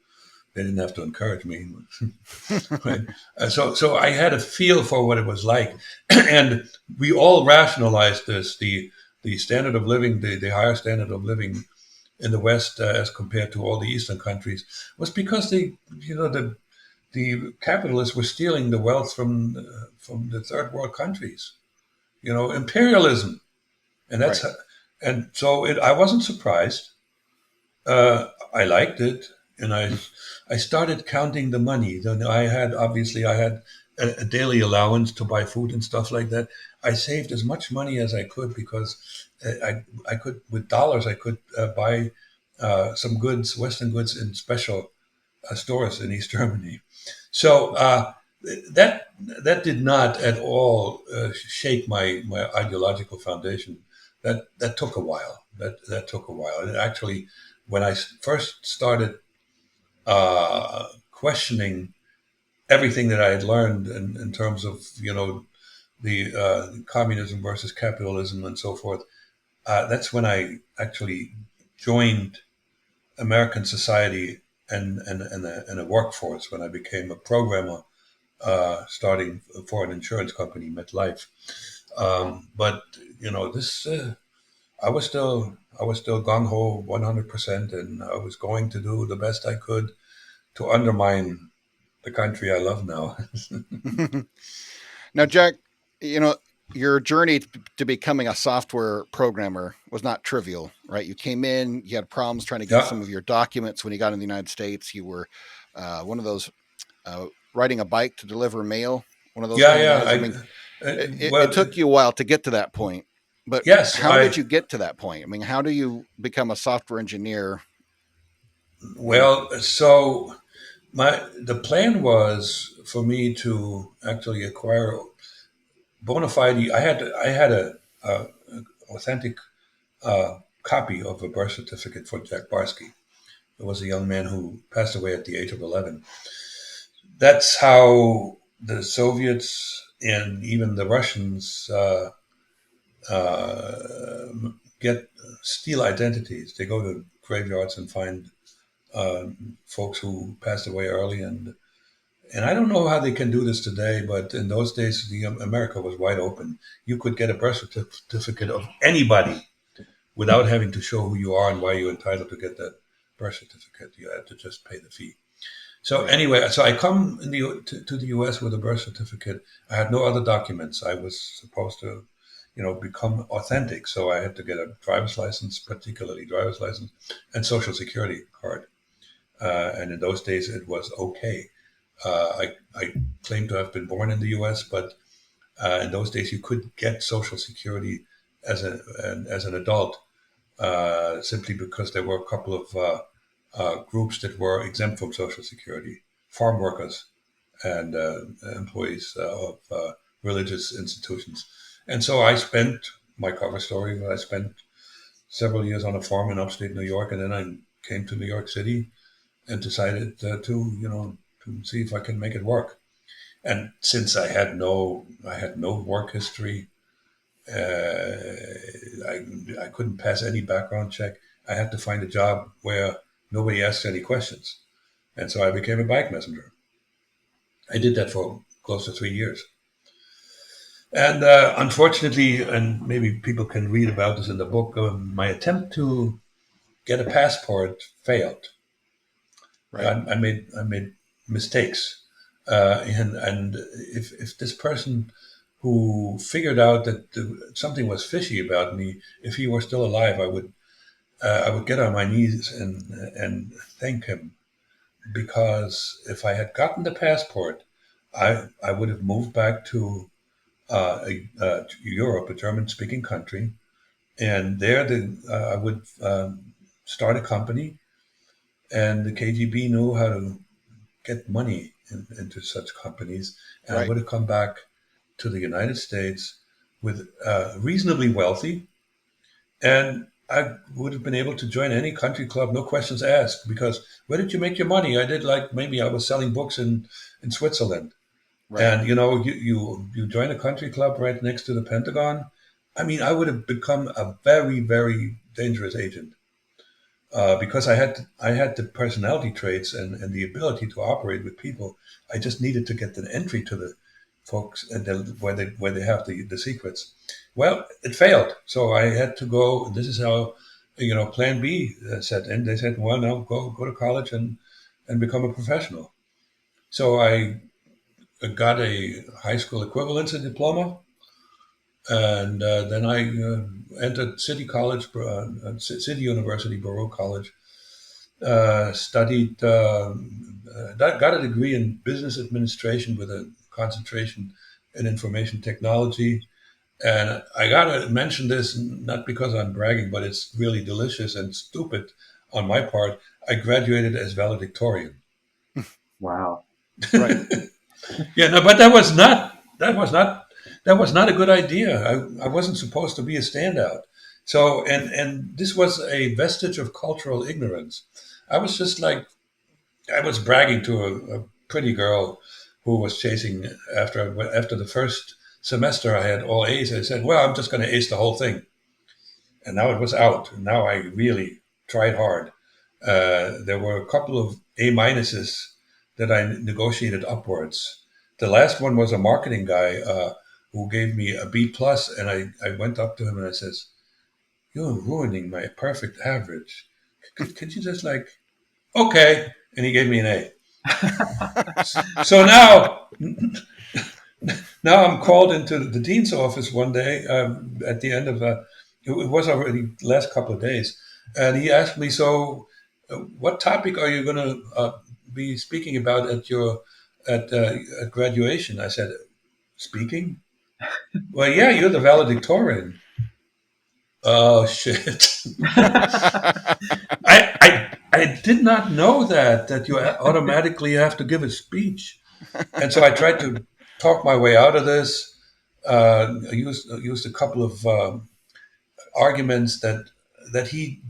They didn't have to encourage me. Right? So I had a feel for what it was like, and we all rationalized this: the standard of living, the higher standard of living in the West as compared to all the Eastern countries, was because the capitalists were stealing the wealth from the third world countries. Imperialism, and that's Right. and so I wasn't surprised. I liked it, and I started counting the money. Then I had a daily allowance to buy food and stuff like that. I saved as much money as I could because I could, with dollars, I could buy some goods, Western goods, in special stores in East Germany. So that did not at all shake my ideological foundation. That took a while. That took a while. And actually, when I first started questioning everything that I had learned in terms of the communism versus capitalism and so forth, that's when I actually joined American society and a workforce, when I became a programmer, starting for an insurance company, MetLife. But this I was still gung ho 100%, and I was going to do the best I could to undermine the country I love now. Now, Jack, you know, your journey to becoming a software programmer was not trivial, right? You came in, you had problems trying to get Yeah, some of your documents when you got in the United States. You were one of those riding a bike to deliver mail, one of those yeah, kind of yeah. guys. I mean, it Well, took you a while to get to that point, but yes, how did you get to that point? I mean, how do you become a software engineer? You know, so the plan was for me to actually acquire bona fide. I had a authentic copy of a birth certificate for Jack Barsky. It was a young man who passed away at the age of 11. That's how the Soviets and even the Russians get steal identities. They go to graveyards and find folks who passed away early, and I don't know how they can do this today, but in those days, America was wide open. You could get a birth certificate of anybody without having to show who you are and why you're entitled to get that birth certificate. You had to just pay the fee. So right, anyway, so I come to the U.S. with a birth certificate. I had no other documents. I was supposed to, become authentic. So I had to get a driver's license, particularly driver's license, and social security card. And in those days, it was okay. I claim to have been born in the U.S., but in those days, you could get social security as an adult, simply because there were a couple of groups that were exempt from Social Security: farm workers and employees of religious institutions. And so I spent my cover story. I spent several years on a farm in upstate New York, and then I came to New York City and decided to see if I can make it work. And since I had no work history, I couldn't pass any background check. I had to find a job where nobody asked any questions. And so I became a bike messenger. I did that for close to 3 years. And unfortunately, and maybe people can read about this in the book, my attempt to get a passport failed. right, I made mistakes, and if this person who figured out that something was fishy about me, if he were still alive, I would get on my knees and thank him, because if I had gotten the passport, I would have moved back to Europe, a German-speaking country, and there I would start a company, and the KGB knew how to get money into such companies, and I right. would have come back to the United States with reasonably wealthy, and I would have been able to join any country club, no questions asked. Because where did you make your money? I did, like, maybe I was selling books in Switzerland, Right. and you join a country club right next to the Pentagon. I mean, I would have become a very, very dangerous agent, because I had the personality traits and the ability to operate with people. I just needed to get the entry to the folks where they have the secrets. Well, it failed, so I had to go. This is how Plan B set in. They said, "Well, now go to college and become a professional." So I got a high school equivalency diploma, and then I entered City College, City University, Baruch College. Studied, got a degree in business administration with a concentration in information technology. And I gotta mention this not because I'm bragging, but it's really delicious and stupid on my part. I graduated as valedictorian. Wow. Right. Yeah, no, but that was not a good idea. I wasn't supposed to be a standout. So and this was a vestige of cultural ignorance. I was just like I was bragging to a pretty girl who was chasing after the first semester. I had all A's. I said, "Well, I'm just going to ace the whole thing." And now it was out. And now I really tried hard. There were a couple of A minuses that I negotiated upwards. The last one was a marketing guy who gave me a B plus, and I went up to him and I says, "You're ruining my perfect average. Could you just like okay?" And he gave me an A. So now I'm called into the dean's office one day at the end of it was already the last couple of days, and he asked me, "So, what topic are you going to be speaking about at graduation?" I said, "Speaking? Well, yeah, you're the valedictorian." Oh shit! I did not know that you automatically have to give a speech, and so I tried to talk my way out of this. I used a couple of arguments that he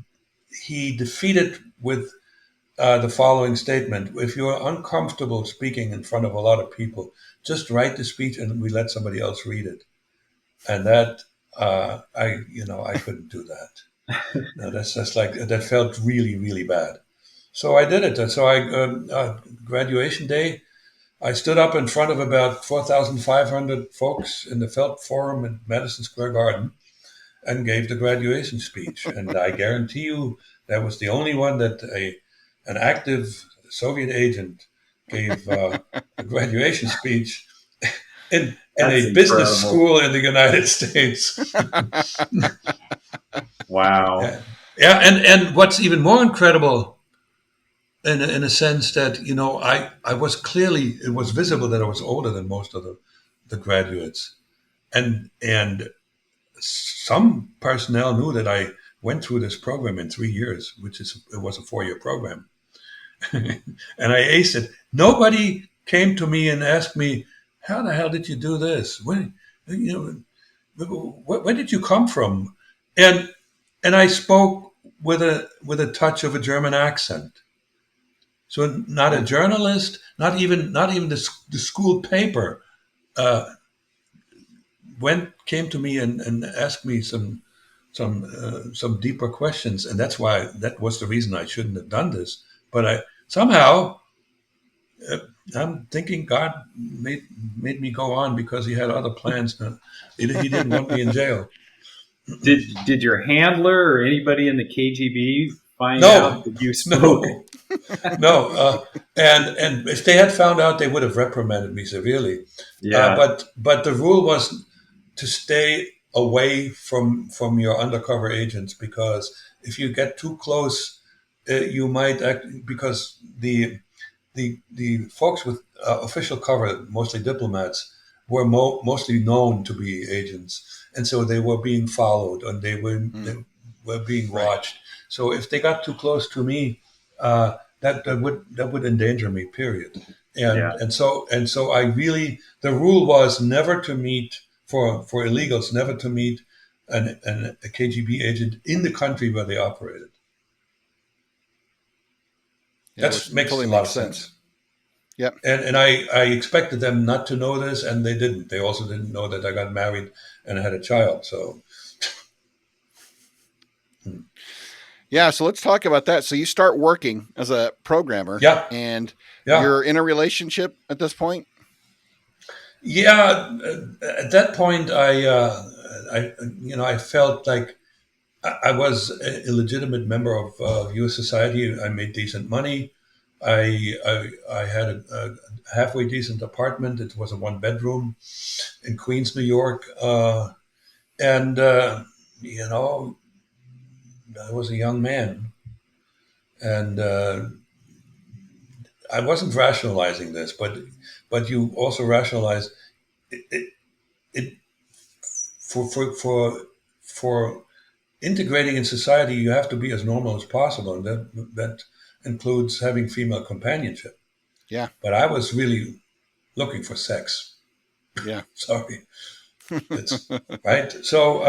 defeated with the following statement: "If you're uncomfortable speaking in front of a lot of people, just write the speech and we let somebody else read it." And that I couldn't do that. No, that's like that felt really really bad. So I did it. And so graduation day, I stood up in front of about 4,500 folks in the Felt Forum in Madison Square Garden and gave the graduation speech. And I guarantee you that was the only one that an active Soviet agent gave a graduation speech in That's a business incredible. school in the United States. Wow. Yeah, yeah, and what's even more incredible, in a sense that I was clearly it was visible that I was older than most of the graduates, and some personnel knew that I went through this program in 3 years, it was a 4-year program, and I aced it. Nobody came to me and asked me, "How the hell did you do this? Where did you come from?" And I spoke with a touch of a German accent. So not a journalist, not even the school paper came to me and asked me some deeper questions, and that was the reason I shouldn't have done this. But I somehow I'm thinking God made me go on because He had other plans. He didn't want me in jail. Did your handler or anybody in the KGB find out No, that you spoke? no, no. And if they had found out, they would have reprimanded me severely. Yeah. But the rule was to stay away from your undercover agents, because if you get too close, you might act, because the folks with official cover, mostly diplomats, were mostly known to be agents, and so they were being followed and they were being Right. watched. So if they got too close to me, that would endanger me. Period. And Yeah. and so I really, the rule was never to meet, for illegals, never to meet a KGB agent in the country where they operated. Yeah, That which makes totally a lot makes of sense. sense. Yep. And I expected them not to know this, and they didn't. They also didn't know that I got married and had a child. So Yeah, so let's talk about that. So you start working as a programmer, yeah, and yeah, you're in a relationship at this point. yeah. At that point, I felt like I was a legitimate member of U.S. society. I made decent money. I had a halfway decent apartment. It was a 1 bedroom in Queens, New York, and I was a young man, and I wasn't rationalizing this, but you also rationalize it for integrating in society. You have to be as normal as possible, and that includes having female companionship. Yeah. But I was really looking for sex. Yeah. Sorry, it's right. So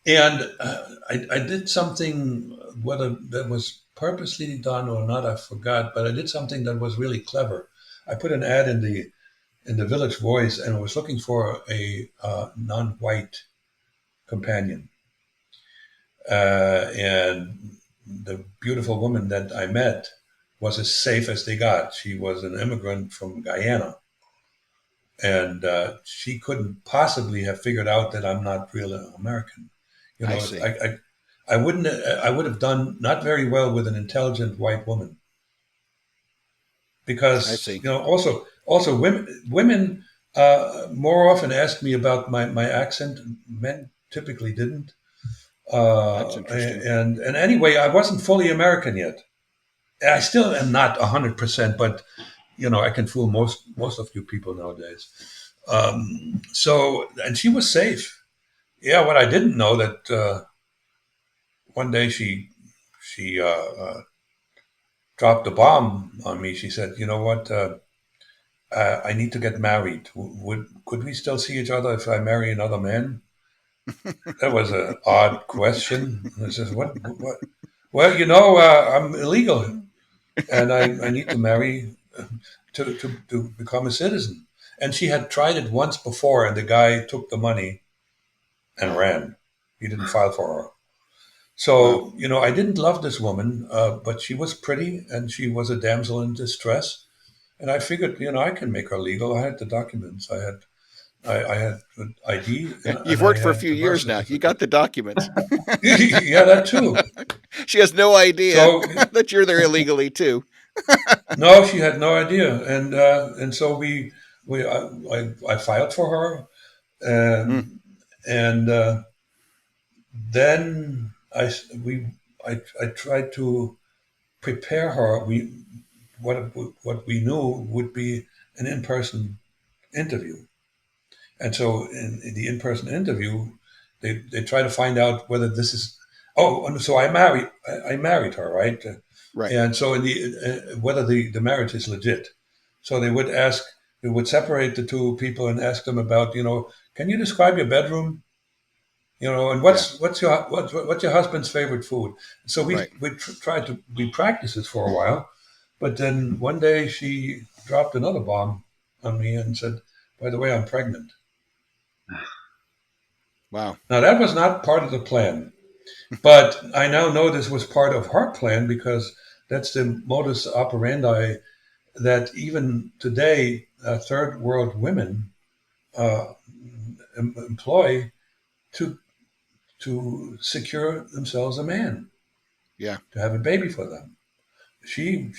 I did something, whether that was purposely done or not, I forgot. But I did something that was really clever. I put an ad in the Village Voice, and I was looking for a non-white companion. And the beautiful woman that I met was as safe as they got. She was an immigrant from Guyana, and she couldn't possibly have figured out that I'm not real American. You I know, see. I wouldn't. I would have done not very well with an intelligent white woman I because see. also women more often asked me about my accent. Men typically didn't. That's interesting. And anyway, I wasn't fully American yet. I still am not 100%, but I can fool most of you people nowadays. So, and she was safe. Yeah, what I didn't know that one day she dropped a bomb on me. She said, "You know what? I need to get married. Could we still see each other if I marry another man?" That was an odd question. I said, "What? Well, I'm illegal, and I need to marry to become a citizen." And she had tried it once before, and the guy took the money and Wow. ran. He didn't file for her. Wow. So, I didn't love this woman, but she was pretty and she was a damsel in distress. And I figured, I can make her legal. I had the documents. I had an ID You've and I worked for a had few the birth years now. You got certificate. the documents. Yeah, that too. She has no idea So that you're there illegally too. no, she had no idea, and so I filed for her, Mm, and then I tried to prepare her. What we knew would be an in-person interview, and so in the in-person interview, they try to find out whether this is. Oh, and so I married her, right? right. And so in the whether the marriage is legit. So they would separate the two people and ask them about, can you describe your bedroom? And Yeah. what's your husband's favorite food? So Right. tried to we practiced this for a while, but then one day she dropped another bomb on me and said, "By the way, I'm pregnant." Wow. Now that was not part of the plan, but I now know this was part of her plan because that's the modus operandi that even today, third world women uh, employ to secure themselves a man Yeah. to have a baby for them. She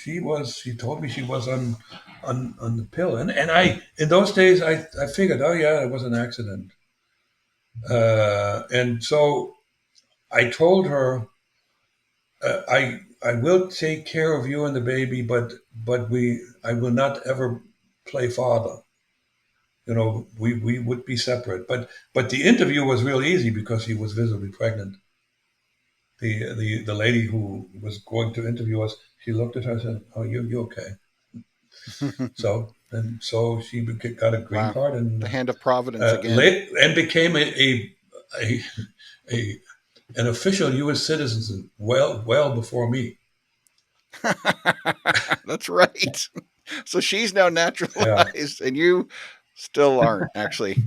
told me she was on the pill, and I in those days I figured, oh yeah, it was an accident, and so I told her, I will take care of you and the baby, but I will not ever play father. We would be separate. But the interview was real easy because she was visibly pregnant. The lady who was going to interview us, she looked at her and said, "Oh, you okay?" So she got a green Wow. card The and hand of providence again. became a, a an official U.S. citizen well before me. That's right. So she's now Yeah. naturalized and you still aren't actually.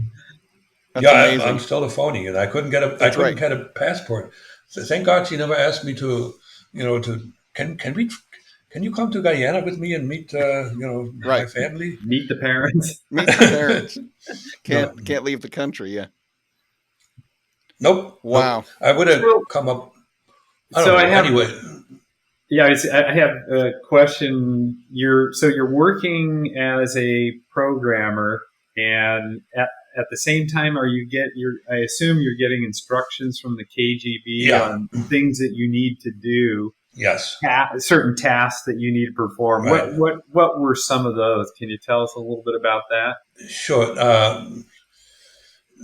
Yeah, That's I'm amazing. still a phony, and I That's couldn't right. get a passport. So thank God she never asked me to, can you come to Guyana with me and meet my Right. family? Meet the parents. Meet the parents. No, Can't leave the country. Yeah. nope. Wow. I would have So, come up. I don't so I know. have, Anyway, yeah, I have a question. You're working as a programmer, and at the same time, I assume you're getting instructions from the KGB yeah, on things that you need to do. Yes. certain tasks that you need to perform. Right. What were some of those? Can you tell us a little bit about that? Sure.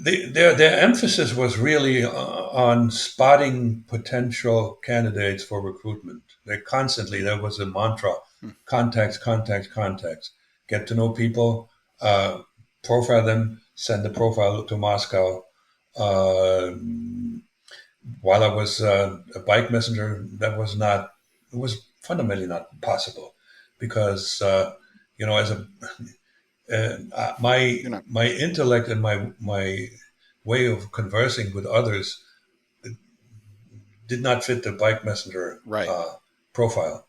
Their emphasis was really on spotting potential candidates for recruitment. There was a mantra: Hmm. contacts, contacts, contacts. Get to know people, profile them, send the profile to Moscow. Uh, while I was a bike messenger, it was fundamentally not possible because, as a You're not my intellect and my way of conversing with others did not fit the bike messenger right. profile. Yeah.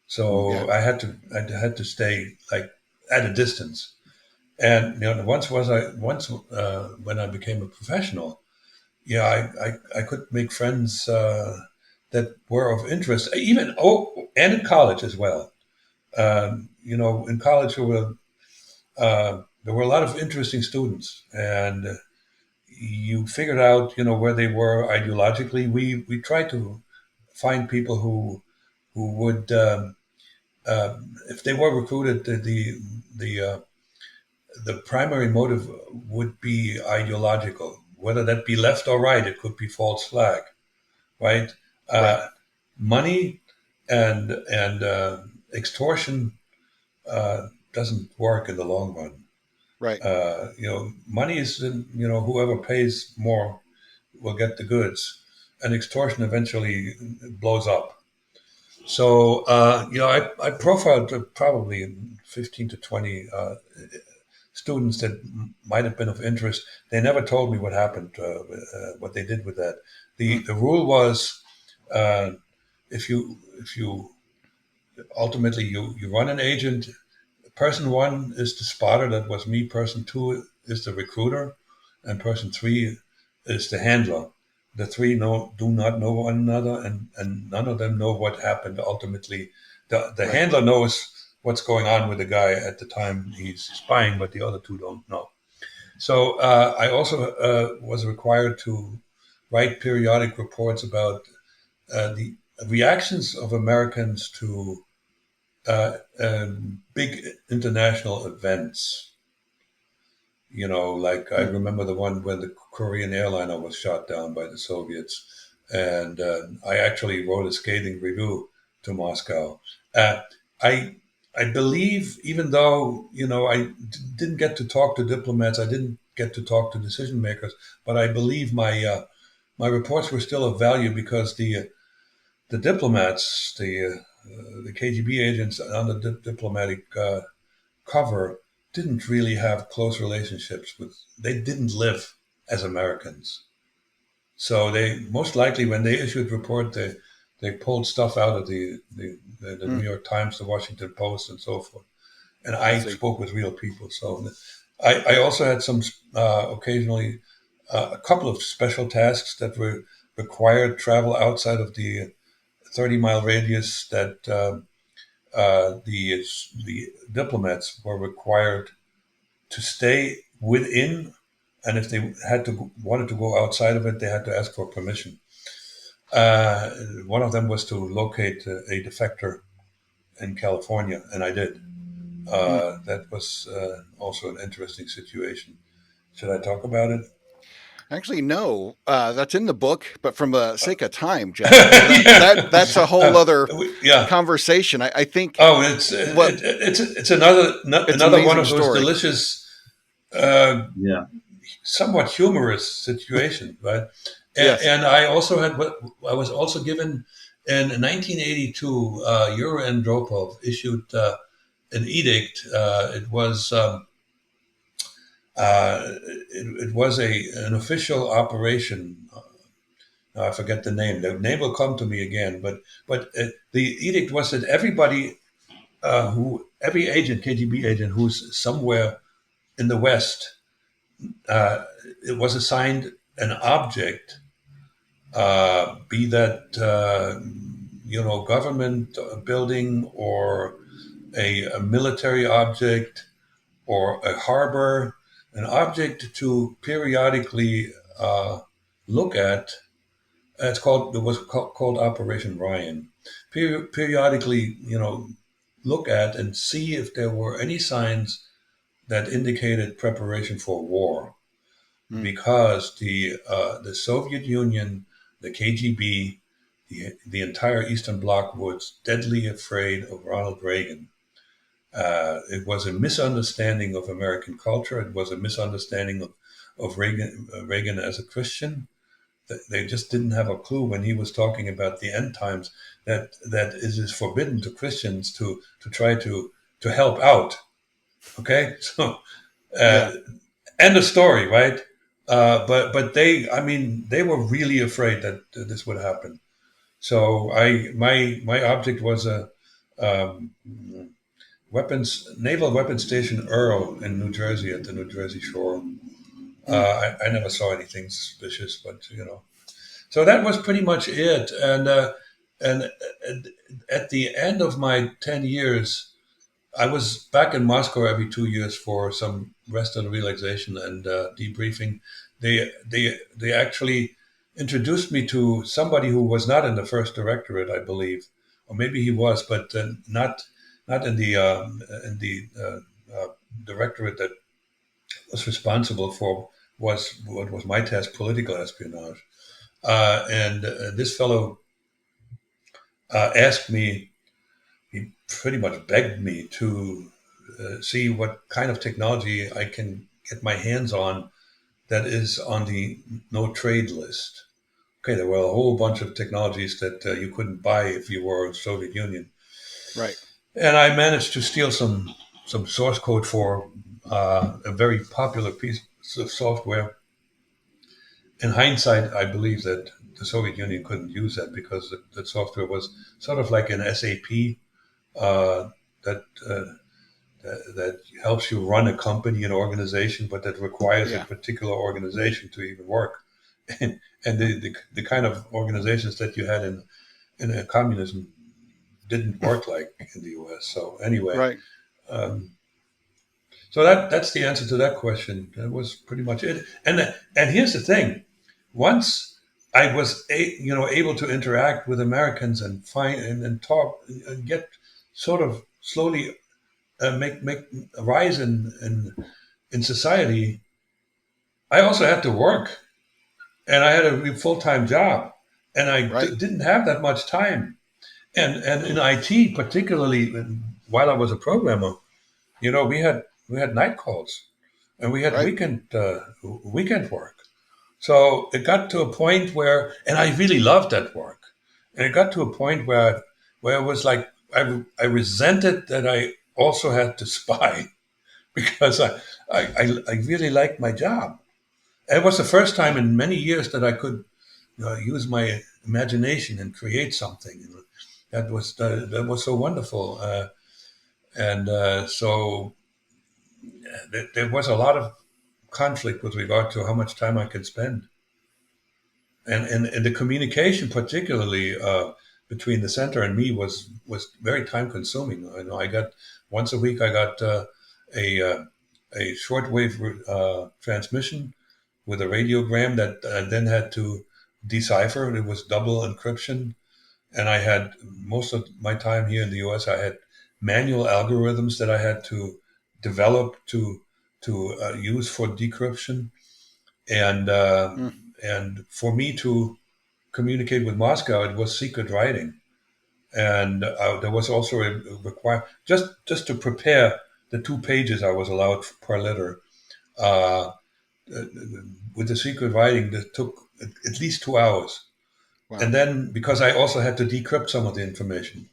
So I had to stay like at a distance. And once when I became a professional, yeah, I could make friends that were of interest, even and in college as well. In college there were a lot of interesting students, and you figured out, where they were ideologically. We tried to find people who would, if they were recruited, the the primary motive would be ideological, whether that be left or right. It could be false flag, right? Right. Money and extortion doesn't work in the long run. Right. Money is, whoever pays more will get the goods, and extortion eventually blows up. So, I profiled probably 15 to 20 students that might have been of interest. They never told me what happened, what they did with that. Hmm. The rule was, uh, if you ultimately you run an agent. Person one is the spotter, that was me. Person two is the recruiter, and person three is the handler. The three do not know one another, and none of them know what happened ultimately. The Right. handler knows what's going on with the guy at the time he's spying, but the other two don't know. So I also was required to write periodic reports about the reactions of Americans to big international events. Like I Hmm. remember the one when the Korean airliner was shot down by the Soviets, and I actually wrote a scathing review to Moscow. I I believe, even though didn't get to talk to diplomats, I didn't get to talk to decision makers, but I believe my reports were still of value because the diplomats, the KGB agents under diplomatic cover didn't really have close relationships with. They didn't live as Americans, so they most likely, when they issued report, they pulled stuff out of the Hmm. New York Times, the Washington Post, and so forth. And I I see. spoke with real people, so I also had some occasionally a couple of special tasks that were required travel outside of the 30-mile radius that the diplomats were required to stay within, and if they wanted to go outside of it, they had to ask for permission. Uh, One of them was to locate a defector in California, and I did. Hmm. That was also an interesting situation. Should I talk about it? Actually, no. That's in the book, but from the sake of time, Jack, Yeah, that's a whole other yeah. conversation. I think Oh, what it's another it's an another one amazing of those story. delicious, uh, Yeah. somewhat humorous situations, right? Yes. And I was also given in 1982. Yuri Andropov issued an edict. It was an official operation. I forget the name. The name will come to me again. But the edict was that every agent, KGB agent, who's somewhere in the West, it was assigned an object, be that government building, or a military object, or a harbor, an object to periodically look at. It was called Operation Ryan. periodically, look at and see if there were any signs that indicated preparation for war, Mm. because the Soviet Union, the KGB, the entire Eastern Bloc was deadly afraid of Ronald Reagan. It was a misunderstanding of American culture. It was a misunderstanding of Reagan as a Christian. They just didn't have a clue when he was talking about the end times that it is forbidden to Christians to try to help out. Okay, so Yeah. end of story, right? But they were really afraid that this would happen. So my object was a um, naval weapons station Earl in New Jersey at the New Jersey shore. Mm. I never saw anything suspicious, but so that was pretty much it. And at the end of my 10 years, I was back in Moscow every 2 years for some rest and relaxation and debriefing. They actually introduced me to somebody who was not in the first directorate, I believe, or maybe he was, but not in the directorate that was responsible for was what was my task, political espionage. And this fellow asked me, he pretty much begged me to see what kind of technology I can get my hands on that is on the no trade list. Okay, there were a whole bunch of technologies that you couldn't buy if you were in the Soviet Union. Right. And I managed to steal some source code for a very popular piece of software. In hindsight, I believe that the Soviet Union couldn't use that because that software was sort of like an SAP uh, that that helps you run a company, an organization, but that requires a Yeah. particular organization to even work. And the kind of organizations that you had in a communism didn't work like in the U.S. So anyway, Right. um, so that's the answer to that question. That was pretty much it. And here's the thing: once I was able to interact with Americans and find and talk and get sort of slowly make a rise in society, I also had to work, and I had a full time job, and I Right. didn't have that much time. And in IT, particularly while I was a programmer, we had night calls, and we had Right. weekend work. So it got to a point where, and I really loved that work, and it got to a point where it was like I resented that I also had to spy because I really liked my job. It was the first time Yeah. in many years that I could use my imagination and create something. That was so wonderful, and so there was a lot of conflict with regard to how much time I could spend, and the communication, particularly between the center and me, was very time consuming. I got once a week. I got a a shortwave transmission with a radiogram that I then had to decipher. It was double encryption, and I had most of my time here in the U.S. I had manual algorithms that I had to develop to use for decryption, and Mm. for me to communicate with Moscow, it was secret writing, and there was also a require just to prepare the 2 pages I was allowed per letter. Uh, with the secret writing, that took at least 2 hours. And Wow. then because I also had to decrypt some of the information,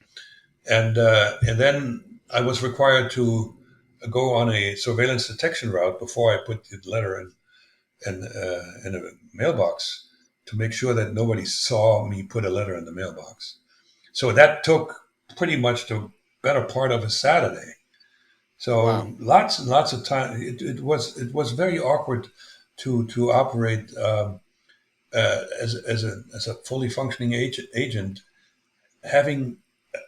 and then I was required to go on a surveillance detection route before I put the letter in a mailbox to make sure that nobody saw me put a letter in the mailbox. So that took pretty much the better part of a Saturday. Wow. So lots and lots of time. It was very awkward to operate as a fully functioning agent, having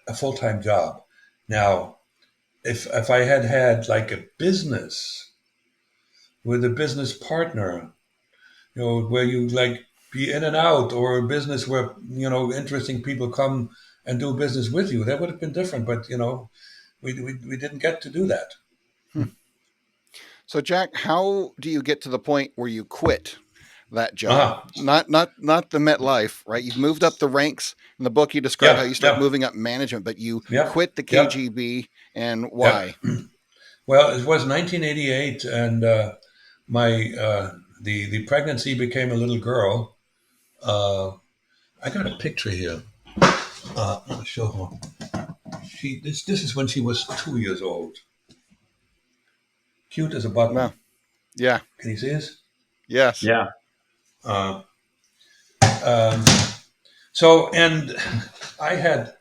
a full time job. Now, if I had had like a business with a business partner, where you like be in and out, or a business where interesting people come and do business with you. That would have been different, but we didn't get to do that. Hmm. So, Jack, how do you get to the point where you quit that job? Ah, Not the MetLife, right? You've moved up the ranks. In the book, you describe how yeah, you start yeah, moving up management, but you yeah, quit the yeah, KGB, and yeah. why? Well, it was 1988, and my the pregnancy became a little girl. Uh, I got a picture here. I'll show her. This is when she was 2 years old. Cute as a Well, button. yeah, Can you see this? yes, Yeah. Uh, um, so, and I had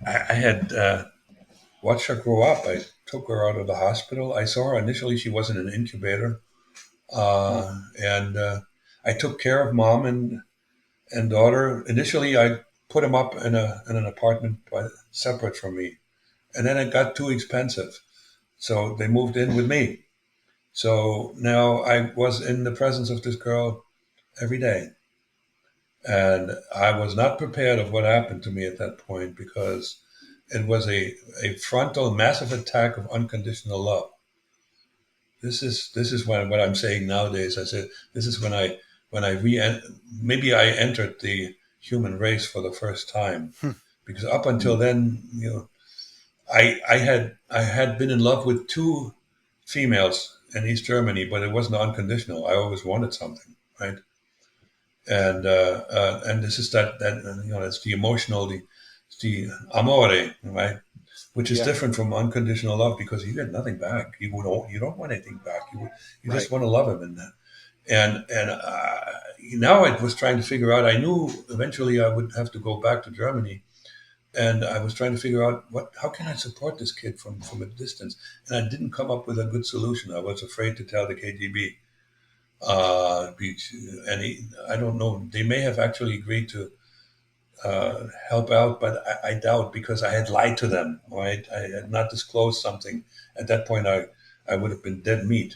I had watched her grow up. I took her out of the hospital. I saw her initially; she was in an incubator, hmm, and I took care of mom and daughter. Initially, I put them up in an apartment separate from me, and then it got too expensive, so they moved in with me. So now I was in the presence of this girl every day. And I was not prepared of what happened to me at that point because it was a frontal, massive attack of unconditional love. This is what I'm saying nowadays. I said this is when I maybe I entered the human race for the first time, hmm, because up until then, I had been in love with two females in East Germany, but it wasn't unconditional. I always wanted something, right? And this is it's the emotional, it's the amore, right? Which is yeah, different from unconditional love because you get nothing back. You don't want anything back. You right. just want to love him, and now I was trying to figure out. I knew eventually I would have to go back to Germany, and I was trying to figure out how can I support this kid from a distance, and I didn't come up with a good solution. I was afraid to tell the KGB. And I don't know. They may have actually agreed to help out, but I doubt because I had lied to them. Right, I had not disclosed something. At that point, I would have been dead meat.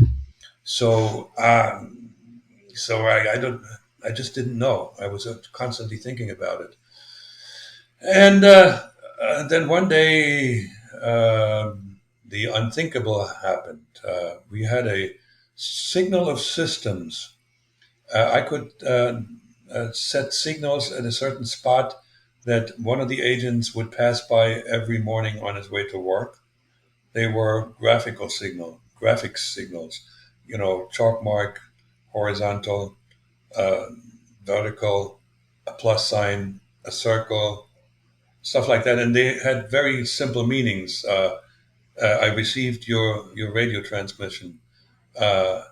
So I don't. I just didn't know. I was constantly thinking about it, and then one day the unthinkable happened. We had a signal of systems. I could set signals at a certain spot that one of the agents would pass by every morning on his way to work. They were graphics signals, chalk mark, horizontal, uh, vertical, a plus sign, a circle, stuff like that. And they had very simple meanings. I received your radio transmission. Uh,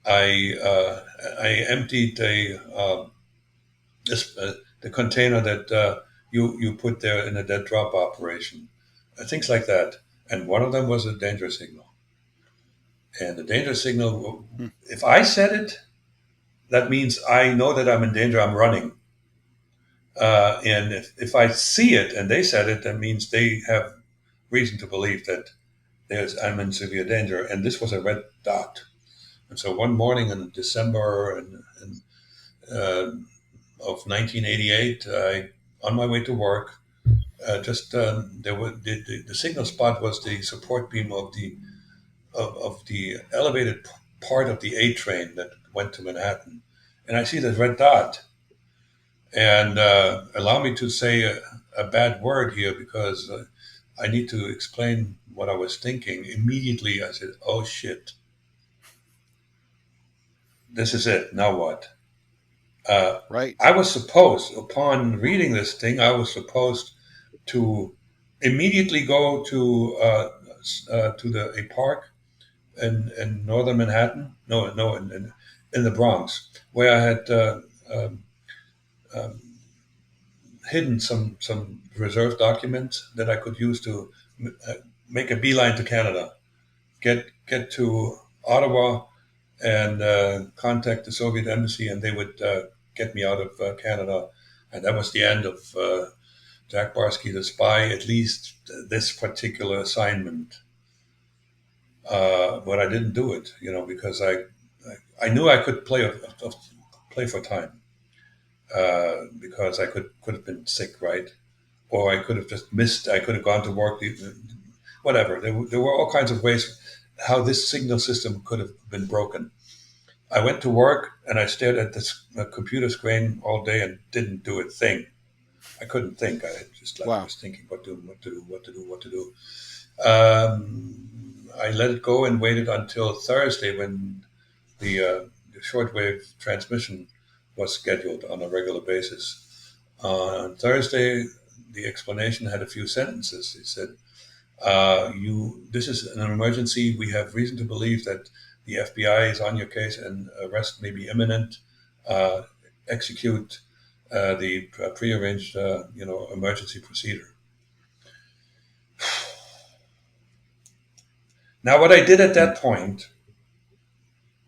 I emptied the container that you put there in a dead drop operation, things like that. And one of them was a danger signal. And the danger signal, Hmm, if I said it, that means I know that I'm in danger. I'm running. And if I see it and they said it, that means they have reason to believe that I'm in severe danger. And this was a red dot. And so one morning in December uh, of 1988, on my way to work, just there were the signal spot was the support beam of the elevated part of the A train that went to Manhattan, and I see the red dot. And allow me to say a bad word here because I need to explain what I was thinking. Immediately, I said, "Oh shit, this is it. Now what?" Uh, right. I was supposed, upon reading this thing, I was supposed to immediately go to a park in northern Manhattan. No, in the Bronx, where I had um, um, hidden some reserve documents that I could use to uh, make a beeline to Canada, get to Ottawa, and contact the Soviet embassy, and they would get me out of Canada. And that was the end of Jack Barsky, the spy, at least this particular assignment. But I didn't do it, because I knew I could play for time because I could have been sick, right? or I could have just missed. I could have gone to work. Whatever. There were all kinds of ways how this signal system could have been broken. I went to work and I stared at this computer screen all day and didn't do a thing. I couldn't think. I just like Wow. was thinking what to do, what to do. I let it go and waited until Thursday when the shortwave transmission was scheduled on a regular basis. On Thursday, the explanation had a few sentences. He said, this is an emergency. We have reason to believe that the FBI is on your case and arrest may be imminent. Uh, Execute the prearranged, emergency procedure. Now, what I did at that point,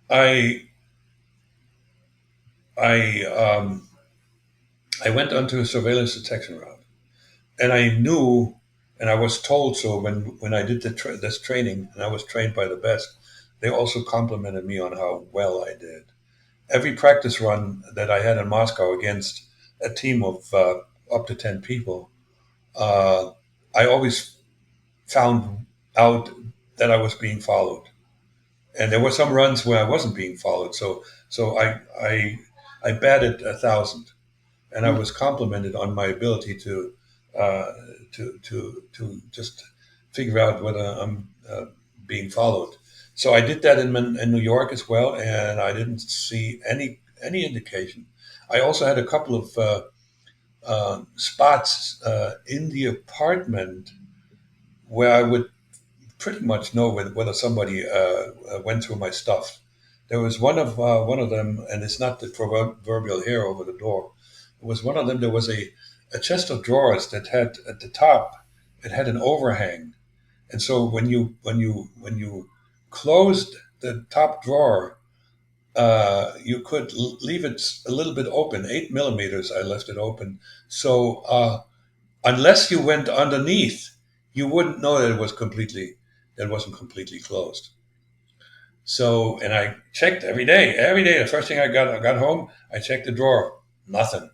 I I I went onto a surveillance detection route, and I knew, and I was told so when I did this training, and I was trained by the best. They also complimented me on how well I did. Every practice run that I had in Moscow against a team of up to 10 people, uh, I always found out that I was being followed. And there were some runs where I wasn't being followed. So I batted 1,000, and I Mm. was complimented on my ability uh, to just figure out whether I'm being followed. So I did that in New York as well, and I didn't see any indication. I also had a couple of spots in the apartment where I would pretty much know whether somebody went through my stuff. There was one of them, and it's not the proverbial hair over the door. It was one of them. There was a chest of drawers that had at the top. It had an overhang, and so when you closed the top drawer, you could leave it a little bit open, 8 millimeters. I left it open, so unless you went underneath, you wouldn't know that it wasn't completely closed. So, and I checked every day. Every day, the first thing I got home, I checked the drawer. Nothing.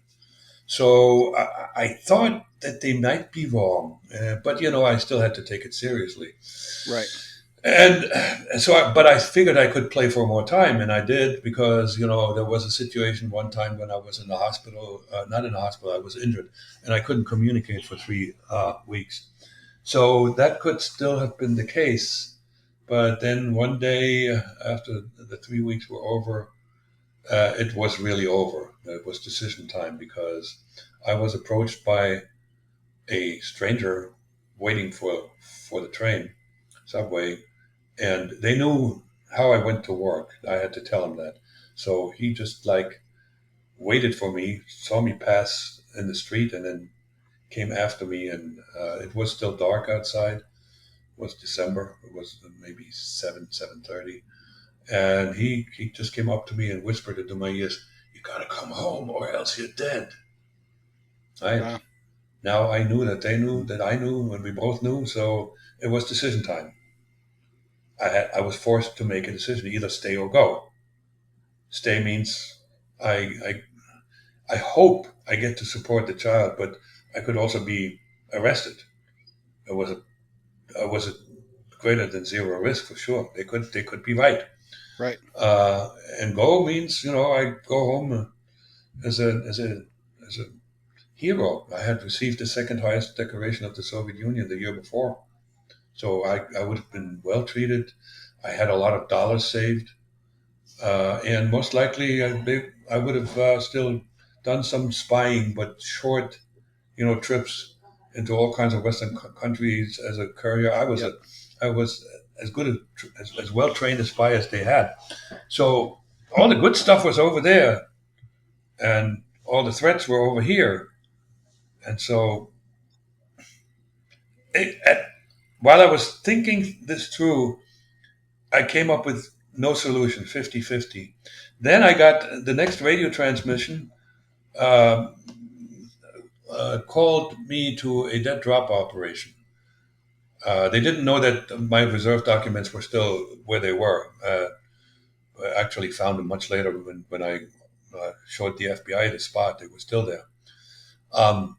So I thought that they might be wrong, but I still had to take it seriously. Right. And but I figured I could play for more time, and I did because there was a situation one time when I was in the hospital, not in the hospital, I was injured, and I couldn't communicate for 3 weeks. So that could still have been the case, but then one day after the 3 weeks were over, it was really over. It was decision time because I was approached by a stranger waiting for the train, subway, and they knew how I went to work. I had to tell him that. So he just like waited for me, saw me pass in the street, and then came after me. And it was still dark outside. It was December. It was maybe 7:30, and he just came up to me and whispered into my ears, "You gotta come home, or else you're dead." Right Wow. now, I knew that they knew that I knew, and we both knew. So it was decision time. I was forced to make a decision: either stay or go. Stay means I, I I hope I get to support the child, but I could also be arrested. It was a greater than zero risk for sure. They could be right. Right. And go means I go home as a hero. I had received the second highest decoration of the Soviet Union the year before, so I would have been well treated. I had a lot of dollars saved. And most likely I would have still done some spying, but short, trips into all kinds of Western countries as a courier. Yep. I was as good as well trained a spy as they had. So all the good stuff was over there, and all the threats were over here. And so, it, at, while I was thinking this through, I came up with no solution, 50-50. Then I got the next radio transmission uh, called me to a dead drop operation. They didn't know that my reserve documents were still where they were. I actually found them much later when I showed the FBI the spot. They were still there. Um,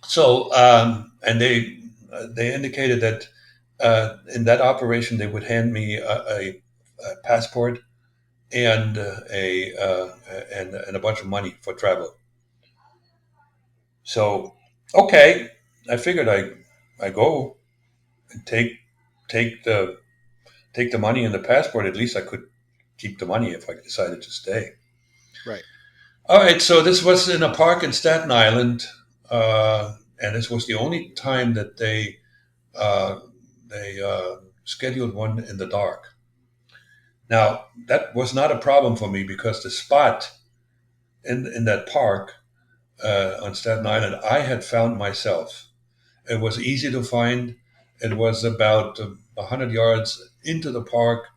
So, and they indicated that in that operation they would hand me a passport and and a bunch of money for travel. So, okay, I figured I go and take take the money and the passport. At least I could keep the money if I decided to stay. Right. All right, so this was in a park in Staten Island, and this was the only time that uh, they scheduled one in the dark. Now that was not a problem for me because the spot in that park on Staten Island I had found myself. It was easy to find. It was about 100 yards into the park,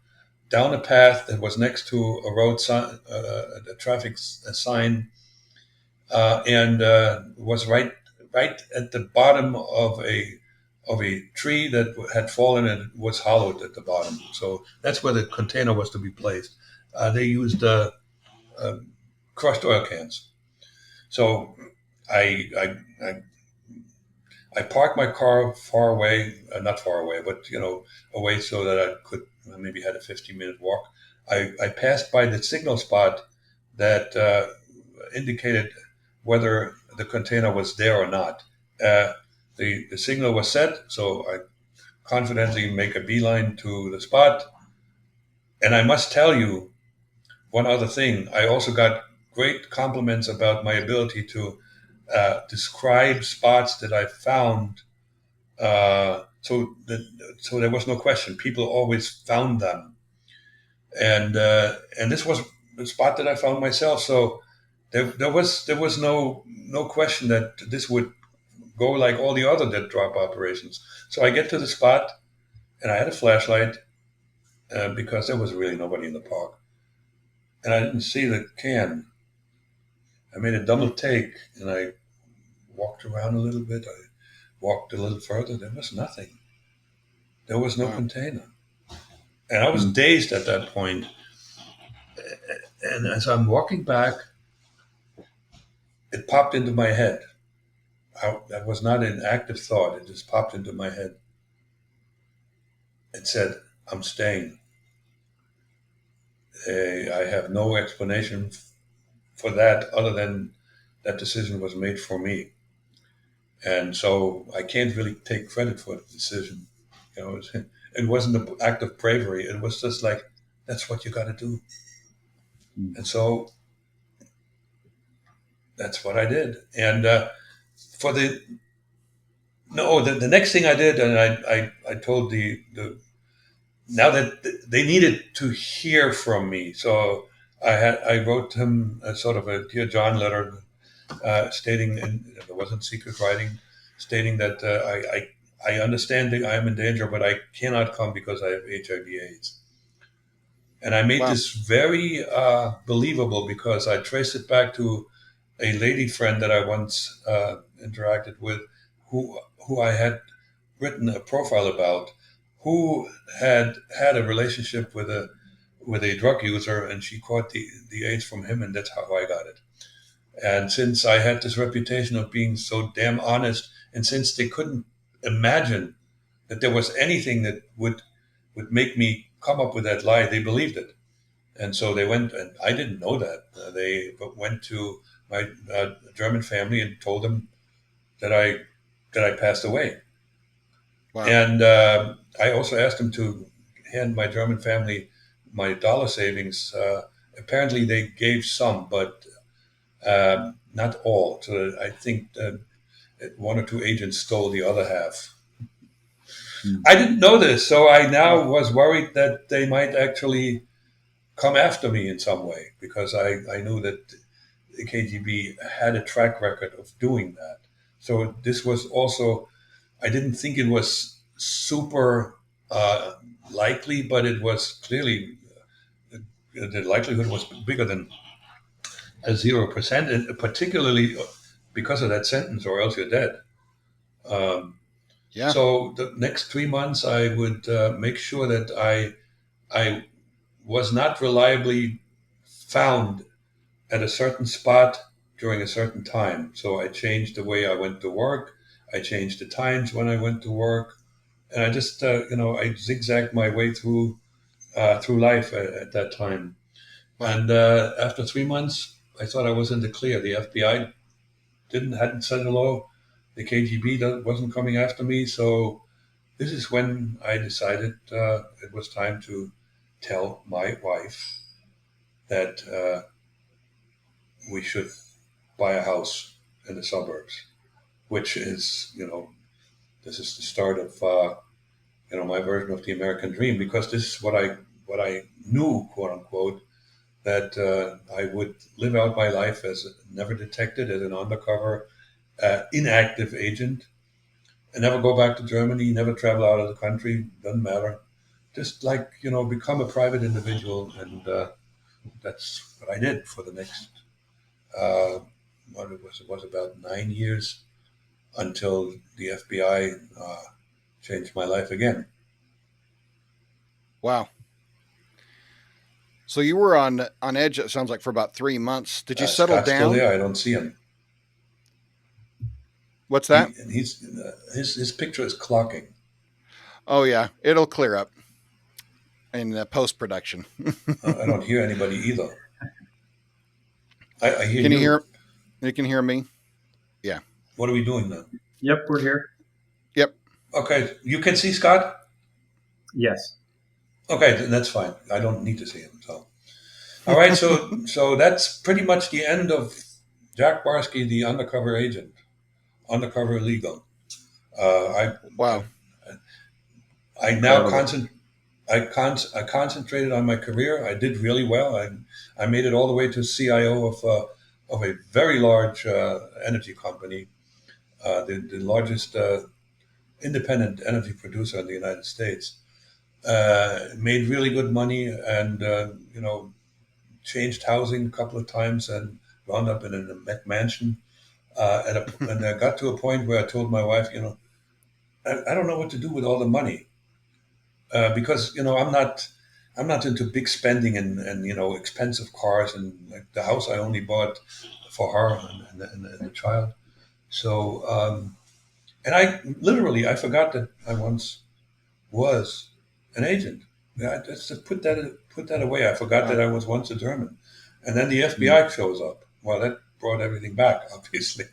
down a path that was next to a road sign, a traffic sign, and was right at the bottom of a tree that had fallen and was hollowed at the bottom. So that's where the container was to be placed. They used uh, crushed oil cans. So I, I, I I parked my car far away, not far away, but away so that I could maybe had a 15-minute walk. I passed by the signal spot that indicated whether the container was there or not. Uh, the signal was set, so I confidently make a beeline to the spot. And I must tell you one other thing. I also got great compliments about my ability to describe spots that I found. So there was no question. People always found them, and this was the spot that I found myself. So there was no question that this would go like all the other dead drop operations. So I get to the spot, and I had a flashlight because there was really nobody in the park, and I didn't see the can. I made a double Mm. take, and I walked around a little bit. I walked a little further. There was nothing. There was no Wow. container. And I was dazed at that point. And as I'm walking back, it popped into my head. That was not an active thought. It just popped into my head. It said, I'm staying. I have no explanation for that other than that decision was made for me. And so I can't really take credit for the decision. It wasn't an act of bravery. It was just like, that's what you got to do. And so that's what I did. And for the no, the next thing I did, and I told the now that they needed to hear from me, so I wrote him a sort of a Dear John letter, stating, and there wasn't secret writing, stating that I understand that I'm in danger, but I cannot come because I have HIV/AIDS. And I made Wow. this very believable because I traced it back to a lady friend that I once interacted with, who I had written a profile about, who had a relationship with a drug user, and she caught the AIDS from him, and that's how I got it. And since I had this reputation of being so damn honest, and since they couldn't imagine that there was anything that would make me come up with that lie, they believed it. And so they went, and I didn't know that. They went to my German family and told them that I passed away. Wow. And I also asked them to hand my German family my dollar savings. Apparently, they gave some, but not all. So I think one or two agents stole the other half. I didn't know this, so I Wow. now was worried that they might actually come after me in some way because I knew that the KGB had a track record of doing that. So this was also, I didn't think it was super uh, likely, but it was clearly, the likelihood was bigger than a 0%, and particularly because of that sentence, or else you're dead. Um, Yeah. so the next 3 months, I would make sure that I was not reliably found at a certain spot during a certain time. So I changed the way I went to work. I changed the times when I went to work, and I just I zigzagged my way through life at that time. Wow. And after 3 months, I thought I was in the clear. The FBI hadn't said hello. The KGB wasn't coming after me. So this is when I decided it was time to tell my wife that we should buy a house in the suburbs, which is, this is the start of, my version of the American dream, because this is what I knew, quote unquote, that I would live out my life as never detected, as an undercover, inactive agent, and never go back to Germany, never travel out of the country, doesn't matter. Just like, become a private individual. And that's what I did for the next, uh, it was about 9 years until the FBI changed my life again. Wow. So you were on edge. It sounds like for about 3 months. Did you settle Scott's still down? there. I don't see him. What's that? His picture is clocking. Oh yeah, it'll clear up in post production. I don't hear anybody either. I hear Can you you. hear? You can hear me? Yeah. What are we doing now? Yep, we're here. Yep. Okay, you can see Scott? Yes. Okay, then that's fine. I don't need to see him. So, all right. So that's pretty much the end of Jack Barsky, the undercover agent, undercover legal. I, Wow. I I now Incredible. I concentrated on my career. I did really well. I made it all the way to CIO of a very large energy company, the largest independent energy producer in the United States. Made really good money, and changed housing a couple of times and wound up in a mansion. And I got to a point where I told my wife, I don't know what to do with all the money, because I'm not into big spending and expensive cars, and like the house I only bought for her and the child. So and I forgot that I once was an agent. Yeah, I just put that away. I forgot that Wow. I was once a German, and then the Mm. FBI shows up. Well, that brought everything back, obviously.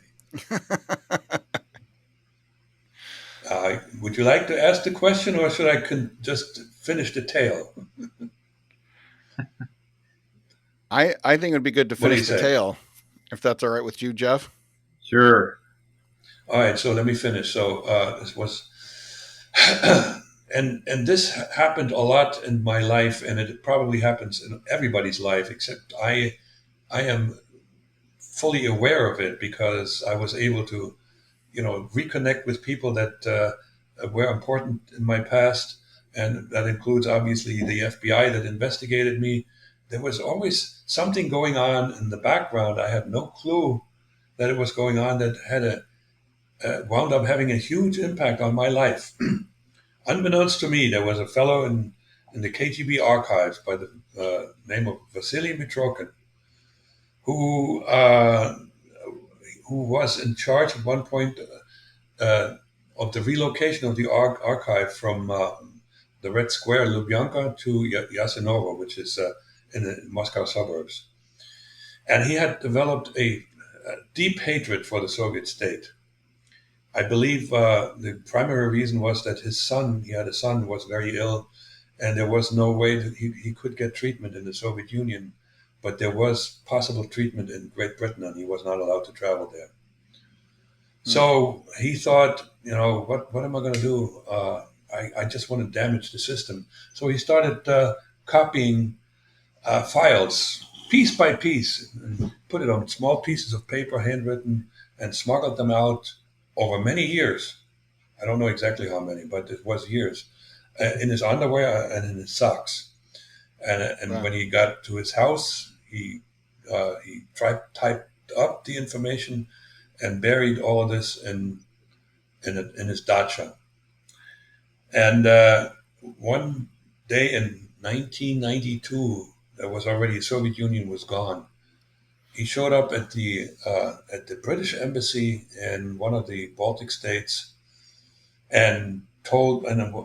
Would you like to ask the question, or should I just finish the tale? I think it would be good to What do you finish the say? tale, if that's all right with you, Jeff. Sure. All right, so let me finish. So this was, and this happened a lot in my life, and it probably happens in everybody's life, except I am fully aware of it because I was able to reconnect with people that were important in my past, and that includes obviously the FBI that investigated me. There was always something going on in the background. I had no clue that it was going on, that had wound up having a huge impact on my life. Unbeknownst to me, there was a fellow in the KGB archives by the name of Vasily Mitrokin, who uh, who was in charge at one point uh, of the relocation of the archive from the Red Square, Lubyanka, to Yasinovo, which is in the Moscow suburbs. And he had developed a deep hatred for the Soviet state. I believe the primary reason was that he had a son who was very ill, and there was no way that he could get treatment in the Soviet Union, but there was possible treatment in Great Britain, and he was not allowed to travel there. Hmm. So he thought, what am I going to do? I just want to damage the system. So he started copying files piece by piece, and put it on small pieces of paper, handwritten, and smuggled them out over many years. I don't know exactly how many, but it was years, in his underwear and in his socks. And Wow. when he got to his house, he typed up the information and buried all of this in his dacha. And one day in 1992, there was already, Soviet Union was gone. he showed up at the British embassy in one of the Baltic states and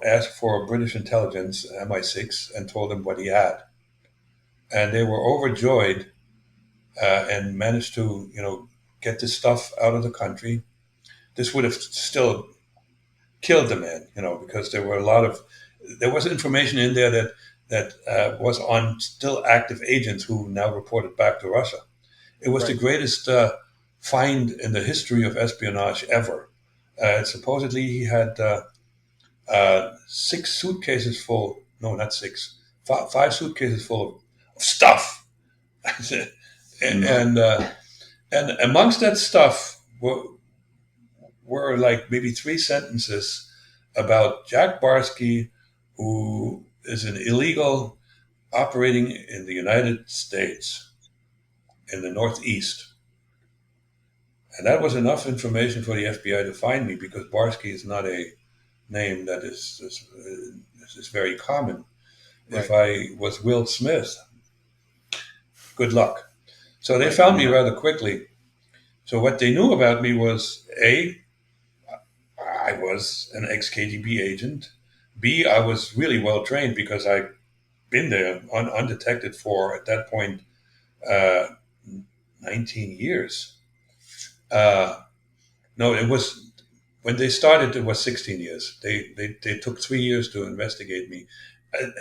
asked for British intelligence, MI6, and told them what he had, and they were overjoyed and managed to get this stuff out of the country. This would have still killed the man, because there was information in there that was on still active agents who now reported back to Russia. It was the Right. greatest find in the history of espionage ever. Supposedly, he had 6 suitcases full. No, not six. Five suitcases full of stuff, and Wow. and amongst that stuff were like maybe 3 sentences about Jack Barsky, who is an illegal operating in the United States in the Northeast. And that was enough information for the FBI to find me, because Barsky is not a name that is very common. Right. If I was Will Smith, good luck. So they Right. found me rather quickly. So what they knew about me was I was an ex-KGB agent. B, I was really well trained because I'd been there undetected for, at that point, uh, 19 years. Uh, no, it was when they started. It was 16 years. They took 3 years to investigate me, and,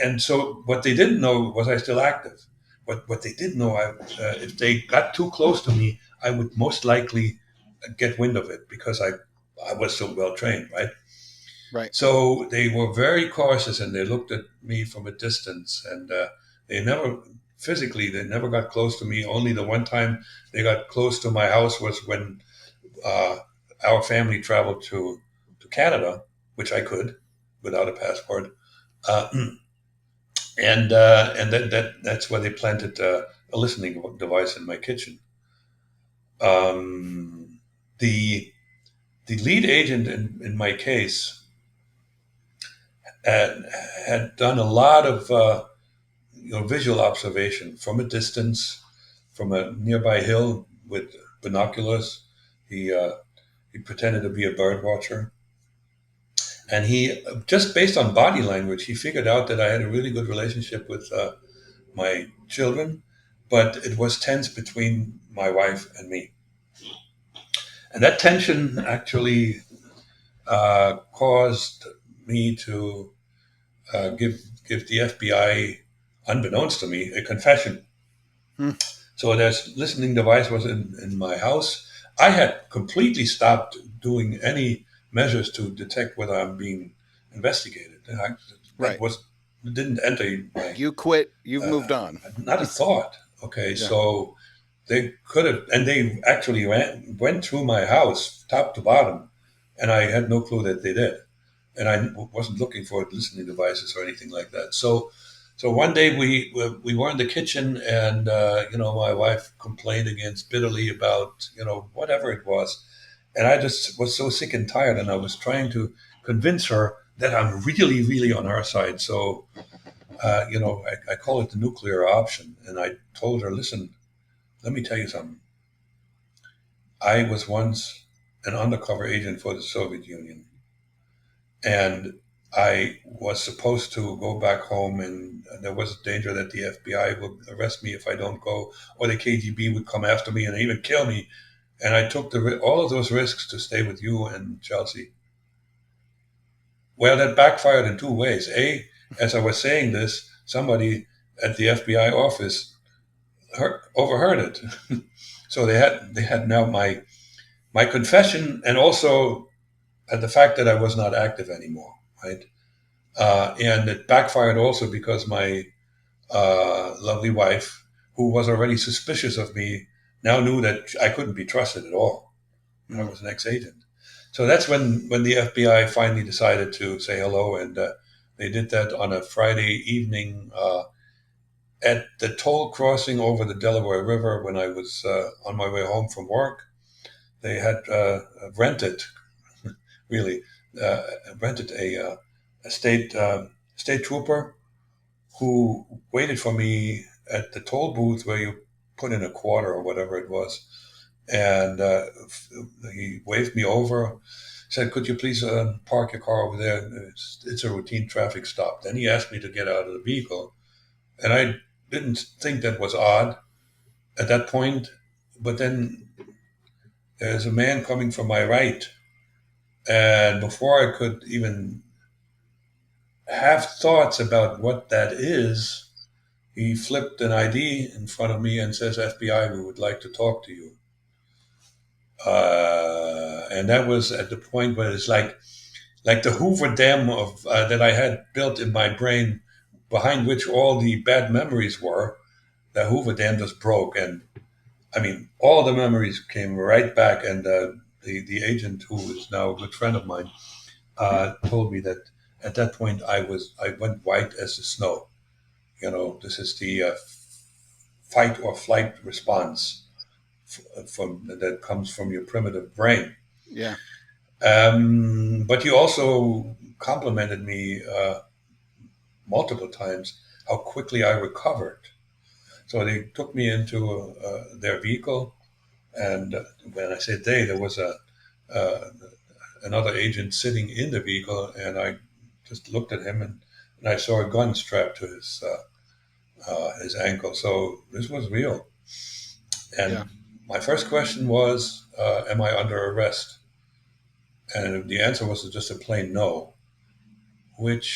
and so what they didn't know was I still active. What they did know, if they got too close to me, I would most likely get wind of it because I was so well trained, right? Right. So they were very cautious, and they looked at me from a distance, and they never got close to me. Only the one time they got close to my house was when uh, our family traveled to Canada, which I could without a passport, uh, and that's where they planted a listening device in my kitchen. Um, the the lead agent in my case had, had done a lot of visual observation from a distance, from a nearby hill with binoculars. He uh, he pretended to be a bird watcher, and he just based on body language, he figured out that I had a really good relationship with my children, but it was tense between my wife and me, and that tension actually caused me to give the FBI, unbeknownst to me, a confession. Hmm. So this listening device was in my house. I had completely stopped doing any measures to detect whether I'm being investigated. That Right. was didn't enter my You quit. You've moved on. not a thought. Okay, Yeah. so they could have, and they actually went through my house top to bottom, and I had no clue that they did, and I wasn't looking for listening devices or anything like that. So one day we were in the kitchen, and my wife complained against bitterly about whatever it was, and I just was so sick and tired, and I was trying to convince her that I'm really really on her side. So I call it the nuclear option, and I told her, listen, let me tell you something. I was once an undercover agent for the Soviet Union, and I was supposed to go back home, and there was a danger that the FBI would arrest me if I don't go, or the KGB would come after me and even kill me. And I took all of those risks to stay with you and Chelsea. Well, that backfired in two ways. A, as I was saying this, somebody at the FBI office overheard it. So they had now my confession, and also the fact that I was not active anymore, right? And it backfired also because my lovely wife, who was already suspicious of me, now knew that I couldn't be trusted at all. I Mm. was an ex-agent. So that's when the FBI finally decided to say hello, and they did that on a Friday evening at the toll crossing over the Delaware River when I was on my way home from work. They had rented, really, uh, rented a state trooper who waited for me at the toll booth where you put in a quarter or whatever it was. And he waved me over, said, "Could you please park your car over there? It's a routine traffic stop." Then he asked me to get out of the vehicle. And I didn't think that was odd at that point. But then there's a man coming from my right. And before I could even have thoughts about what that is, he flipped an ID in front of me and says, "FBI, we would like to talk to you." And that was at the point where it's like the Hoover Dam of that I had built in my brain, behind which all the bad memories were. The Hoover Dam just broke, and I mean, all the memories came right back. And the agent, who is now a good friend of mine, told me that at that point I went white as the snow. This is the fight or flight response from that comes from your primitive brain. Yeah. But you also complimented me multiple times how quickly I recovered. So they took me into their vehicle, and when I say they, there was uh, another agent sitting in the vehicle, and I just looked at him, and I saw a gun strapped to his ankle. So this was real. And Yeah. my first question was, "Am I under arrest?" And the answer was just a plain no, which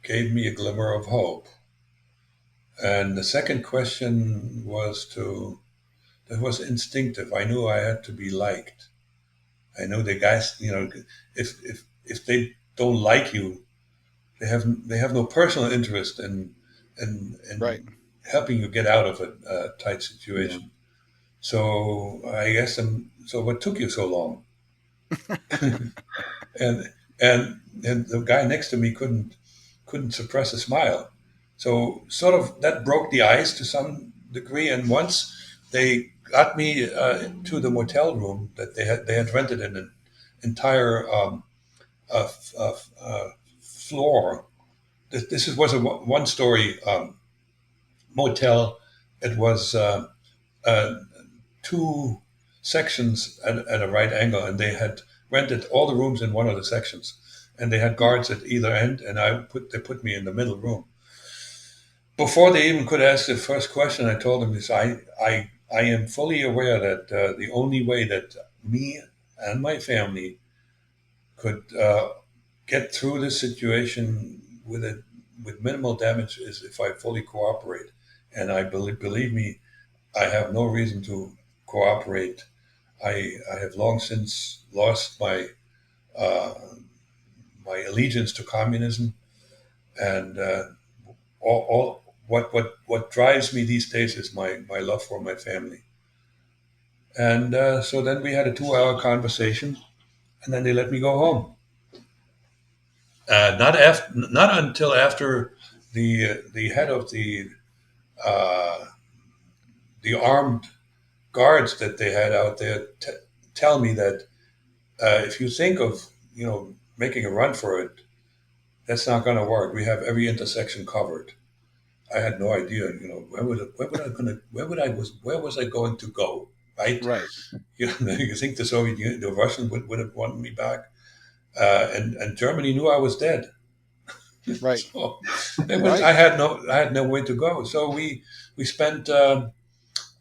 gave me a glimmer of hope. And the second question that was instinctive. I knew I had to be liked. I know the guys, if they don't like you, they have no personal interest in Right. helping you get out of a tight Yeah. situation. So I asked them, "So what took you so long?" and and the guy next to me couldn't suppress a smile. So sort of that broke the ice to some degree. And once they got me to the motel room that they had rented an entire uh, uh, uh, floor. This was a one-story motel. It was uh, two sections at a right angle, and they had rented all the rooms in one of the sections, and they had guards at either end, and they put me in the middle room. Before they even could ask the first question, I told them this: I am fully aware that the only way that me and my family could get through this situation with minimal damage is if I fully cooperate. And I believe me, I have no reason to cooperate. I have long since lost uh, my allegiance to communism, and all what drives me these days is my love for my family. And so then we had a 2 hour conversation, and then they let me go home. Not until after the head of uh, the armed guards that they had out there tell me that if you think of making a run for it, that's not going to work. We have every intersection covered. I had no idea. Where was I going to go? Right? Right. You think the Soviet Union, the Russians would have wanted me back, and Germany knew I was dead. Right. So Right. I had no way to go. So we spent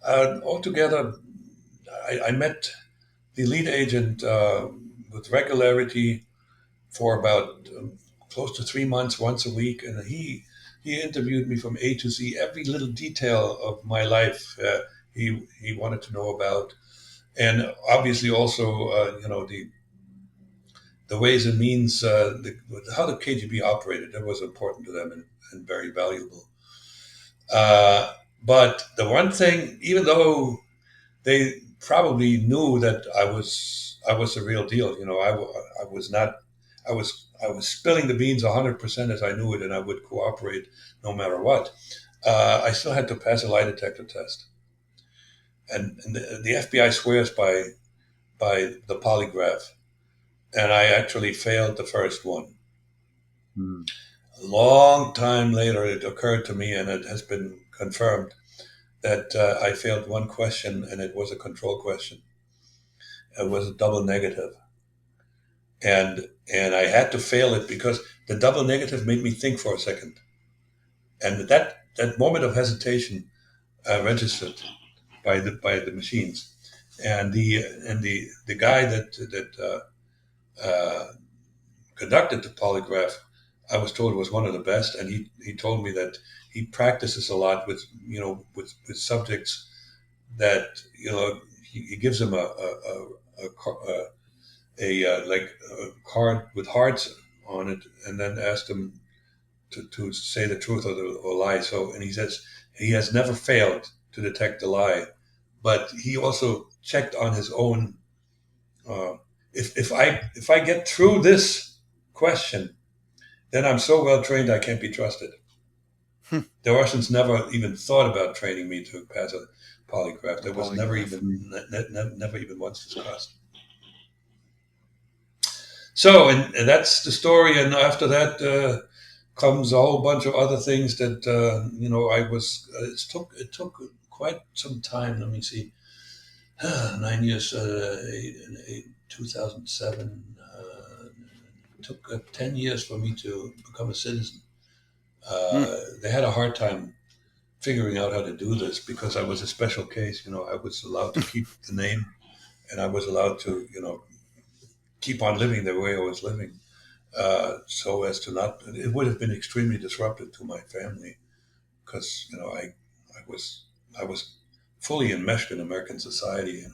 altogether. I met the lead agent with regularity for about close to 3 months, once a week, and he interviewed me from A to Z, every little detail of my life. He wanted to know about, and obviously also the ways and means, how the KGB operated. That was important to them and very valuable. But the one thing, even though they probably knew that I was the real deal. I was not. I was spilling the beans 100% as I knew it, and I would cooperate no matter what. I still had to pass a lie detector test, and the FBI swears by the polygraph, and I actually failed the first one. Mm. A long time later, it occurred to me, and it has been confirmed, that I failed one question, and it was a control question. It was a double negative, and I had to fail it because the double negative made me think for a second, and that moment of hesitation registered by the machines, and the guy that conducted the polygraph, I was told was one of the best, and he told me that he practices a lot with with subjects that he gives them like a card with hearts on it, and then asks them to say the truth or lie. So, and he says he has never failed to detect the lie, but he also checked on his own. Uh, if I get through this question, then I'm so well trained I can't be trusted. Hmm. The Russians never even thought about training me to pass a polygraph. That was never Polygraph. even never even once discussed. So, and that's the story. And after that comes a whole bunch of other things that I was. It took quite some time. Let me see, 9 years, 2007. It took 10 years for me to become a citizen. Hmm. They had a hard time figuring out how to do this because I was a special case. I was allowed to keep the name, and I was allowed to, keep on living the way I was living. So as to not, it would have been extremely disruptive to my family because I was fully enmeshed in American society,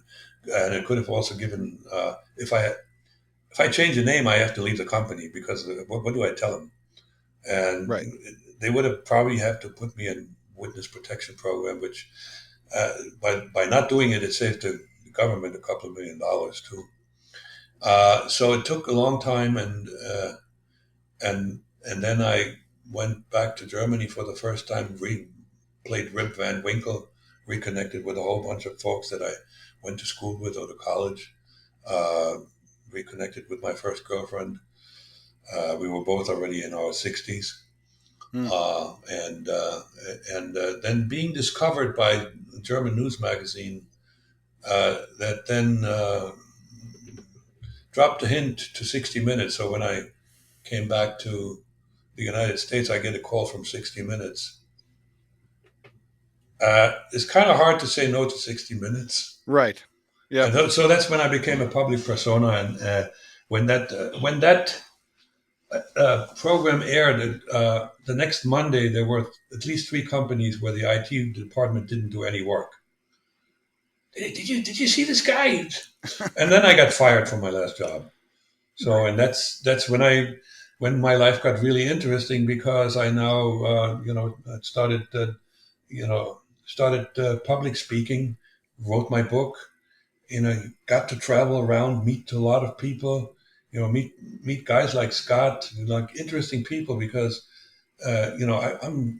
and it could have also given if I change the name, I have to leave the company because what do I tell them? And Right. they would have probably have to put me in witness protection program, which by not doing it, it saved the government a couple of $1 million too. So it took a long time, and then I went back to Germany for the first time. Played Rip Van Winkle, reconnected with a whole bunch of folks that I went to school with or to college. Uh, Reconnected with my first girlfriend. We were both already in our 60s. Hmm. Then being discovered by a German news magazine that then dropped a hint to 60 Minutes. So when I came back to the United States, I get a call from 60 Minutes. It's kind of hard to say no to 60 Minutes. Right. Yep. And so that's when I became a public persona. And when that program aired, the next Monday, there were at least 3 companies where the IT department didn't do any work. Did you see this guy? And then I got fired from my last job. So, and that's when my life got really interesting because I now started public speaking, wrote my book, got to travel around, meet a lot of people, meet guys like Scott, like interesting people because I'm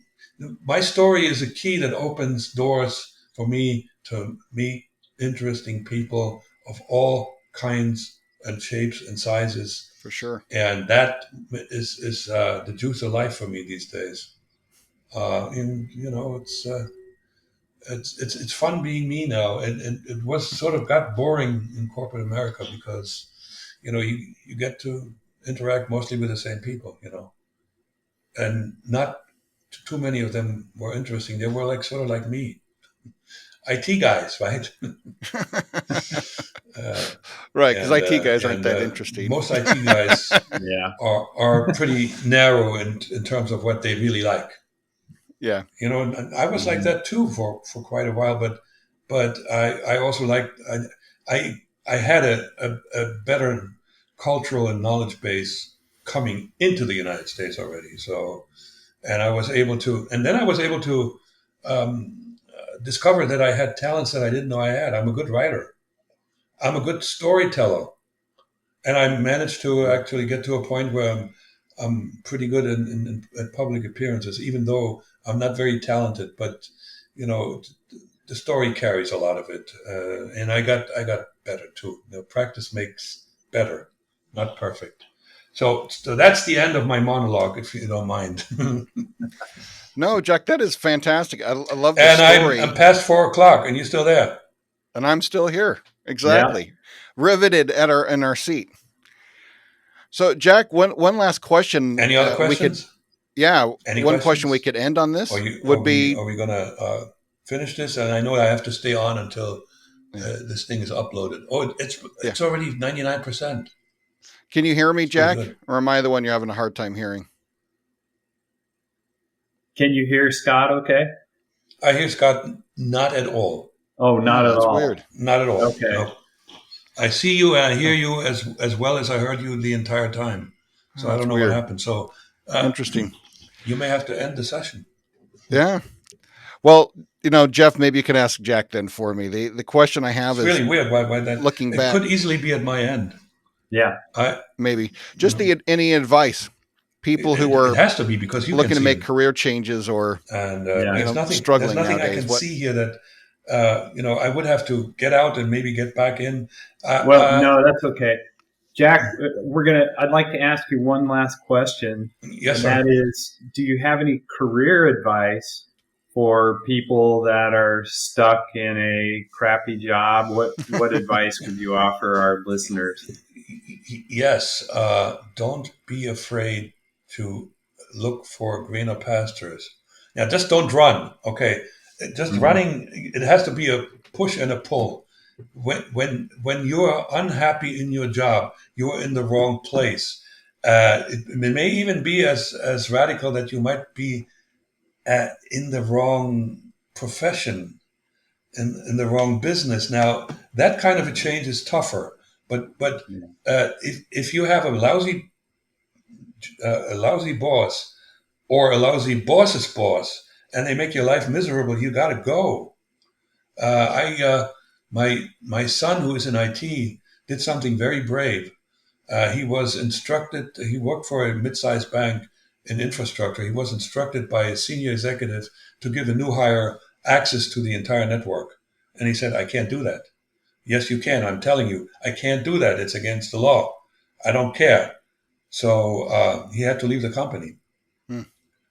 my story is a key that opens doors for me to meet interesting people of all kinds and shapes and sizes, For sure. and that is the juice of life for me these days. And it's fun being me now, and it was sort of got boring in corporate America because you get to interact mostly with the same people, and not too many of them were interesting. They were like sort of like me, IT guys, right? uh, Right. Because and IT guys aren't and that interesting. most IT guys Yeah. are pretty narrow in terms of what they really like. Yeah. And I was like that too for quite a while, but I also liked I had a better cultural and knowledge base coming into the United States already. So, and I was able to, and then I was able to discover that I had talents that I didn't know I had. I'm a good writer. I'm a good storyteller, and I managed to actually get to a point where I'm pretty good at public appearances, even though I'm not very talented. But you know, the story carries a lot of it, and I got better too. Practice makes better, not perfect. So that's the end of my monologue, if you don't mind. No, Jack, that is fantastic. I love the And story. I'm past 4 o'clock, and you're still there. And I'm still here. Yeah. Exactly. Riveted in our seat. So, Jack, one last question. Any other We could, questions? yeah, Any one question we questions? could end on this Are you would be, are we gonna finish this? And I know I have to stay on until yeah, this thing is uploaded. Oh, yeah. it's already 99%. Can you hear me, It's pretty Jack? good. Or am I the one you're having a hard time hearing? Can you hear Scott okay? I hear Scott not at all. Oh, not Oh, at that's all. weird. Not at all. Okay. No. I see you and I hear you as well as I heard you the entire time. Oh, So I that's don't know what weird. happened. So Interesting. you may have to end the session. Yeah. Well, Jeff, maybe you can ask Jack then for me. The question I have It's is really weird why that looking it back, could easily be at my end. Yeah. maybe You just know, any advice, people who it are has to be because you can looking to see make it. career changes or And Yeah. there's struggling nothing I nowadays. can What? see here that I would have to get out and maybe get back in. Well, no, that's okay. Jack, I'd like to ask you one last question. Yes, And sir. that is, do you have any career advice for people that are stuck in a crappy job? What advice would you offer our listeners? Yes, don't be afraid to look for greener pastures. Now, just don't run. Okay, just Mhm. running. It has to be a push and a pull. When you are unhappy in your job, you are in the wrong place. It may even be as radical that you might be in the wrong profession, in the wrong business. Now, that kind of a change is tougher. But Yeah. if you have a lousy boss or a lousy boss's boss, and they make your life miserable, you got to go. I my son, who is in IT, did something very brave. He was instructed. He worked for a mid-sized bank in infrastructure. He was instructed by a senior executive to give a new hire access to the entire network, and he said, "I can't do that." Yes, you can. I'm telling you, I can't do that. It's against the law. I don't care. So he had to leave the company, Hmm.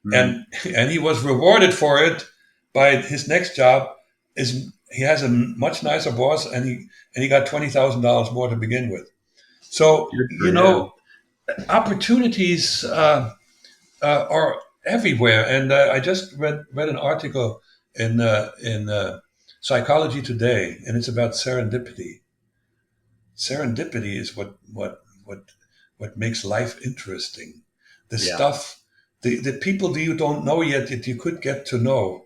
Mm. and he was rewarded for it by his next job. Is he has a much nicer boss, and he got $20,000 more to begin with. So Good for him. opportunities are everywhere. And I just read an article in Psychology Today, and it's about serendipity. Serendipity is what makes life interesting. The Yeah. stuff, the people that you don't know yet that you could get to know.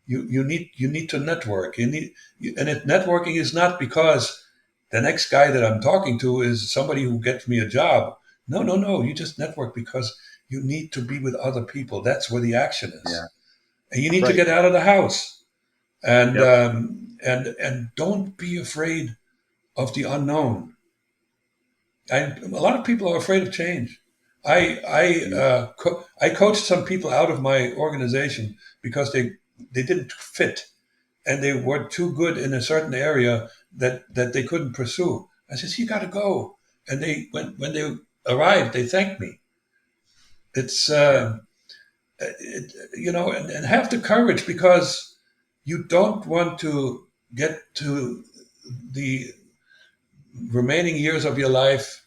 You need to network. Networking is not because the next guy that I'm talking to is somebody who gets me a job. No, no, no. You just network because you need to be with other people. That's where the action Yeah. is, and you need to Right. get out of the house. And Yep. and don't be afraid of the unknown. A lot of people are afraid of change. I coached some people out of my organization because they didn't fit and they were too good in a certain area that they couldn't pursue. I said, "You got to go." And they when they arrived, they thanked me. It's Yeah. and have the courage because you don't want to get to the remaining years of your life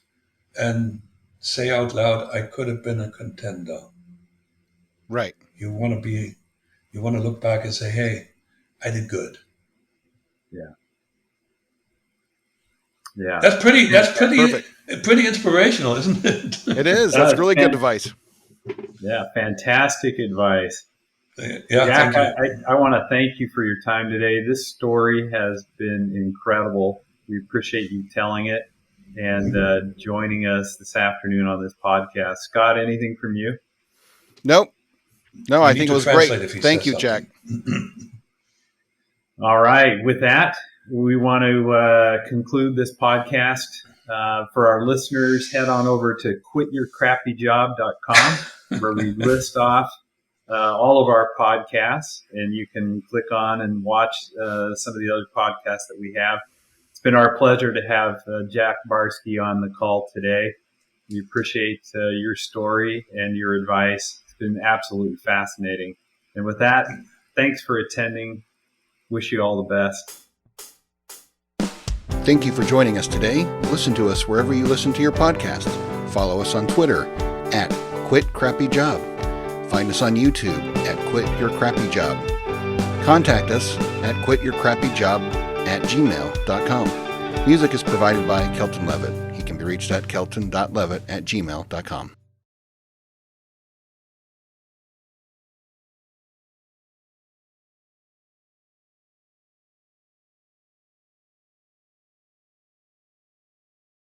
and say out loud, "I could have been a contender." Right. You want to be, you want to look back and say, "Hey, I did good." Yeah. Yeah. That's pretty. That's Perfect. pretty inspirational, isn't it? It is. That's That's really good advice. Yeah. Fantastic advice. Yeah. Jack, Thank you. I want to thank you for your time today. This story has been incredible. We appreciate you telling it and joining us this afternoon on this podcast. Scott, anything from you? Nope. No, You I need think it to was great. translate if he Thank says you, Jack. something. All right. With that, we want to conclude this podcast. For our listeners, head on over to quityourcrappyjob.com where we list off all of our podcasts, and you can click on and watch some of the other podcasts that we have. It's been our pleasure to have Jack Barsky on the call today. We appreciate your story and your advice. It's been absolutely fascinating. And with that, thanks for attending. Wish you all the best. Thank you for joining us today. Listen to us wherever you listen to your podcasts. Follow us on Twitter at QuitCrappyJob. Find us on YouTube at QuitYourCrappyJob. Contact us at quityourcrappyjob@gmail.com. Music is provided by Kelton Levitt. He can be reached at kelton.levitt@gmail.com.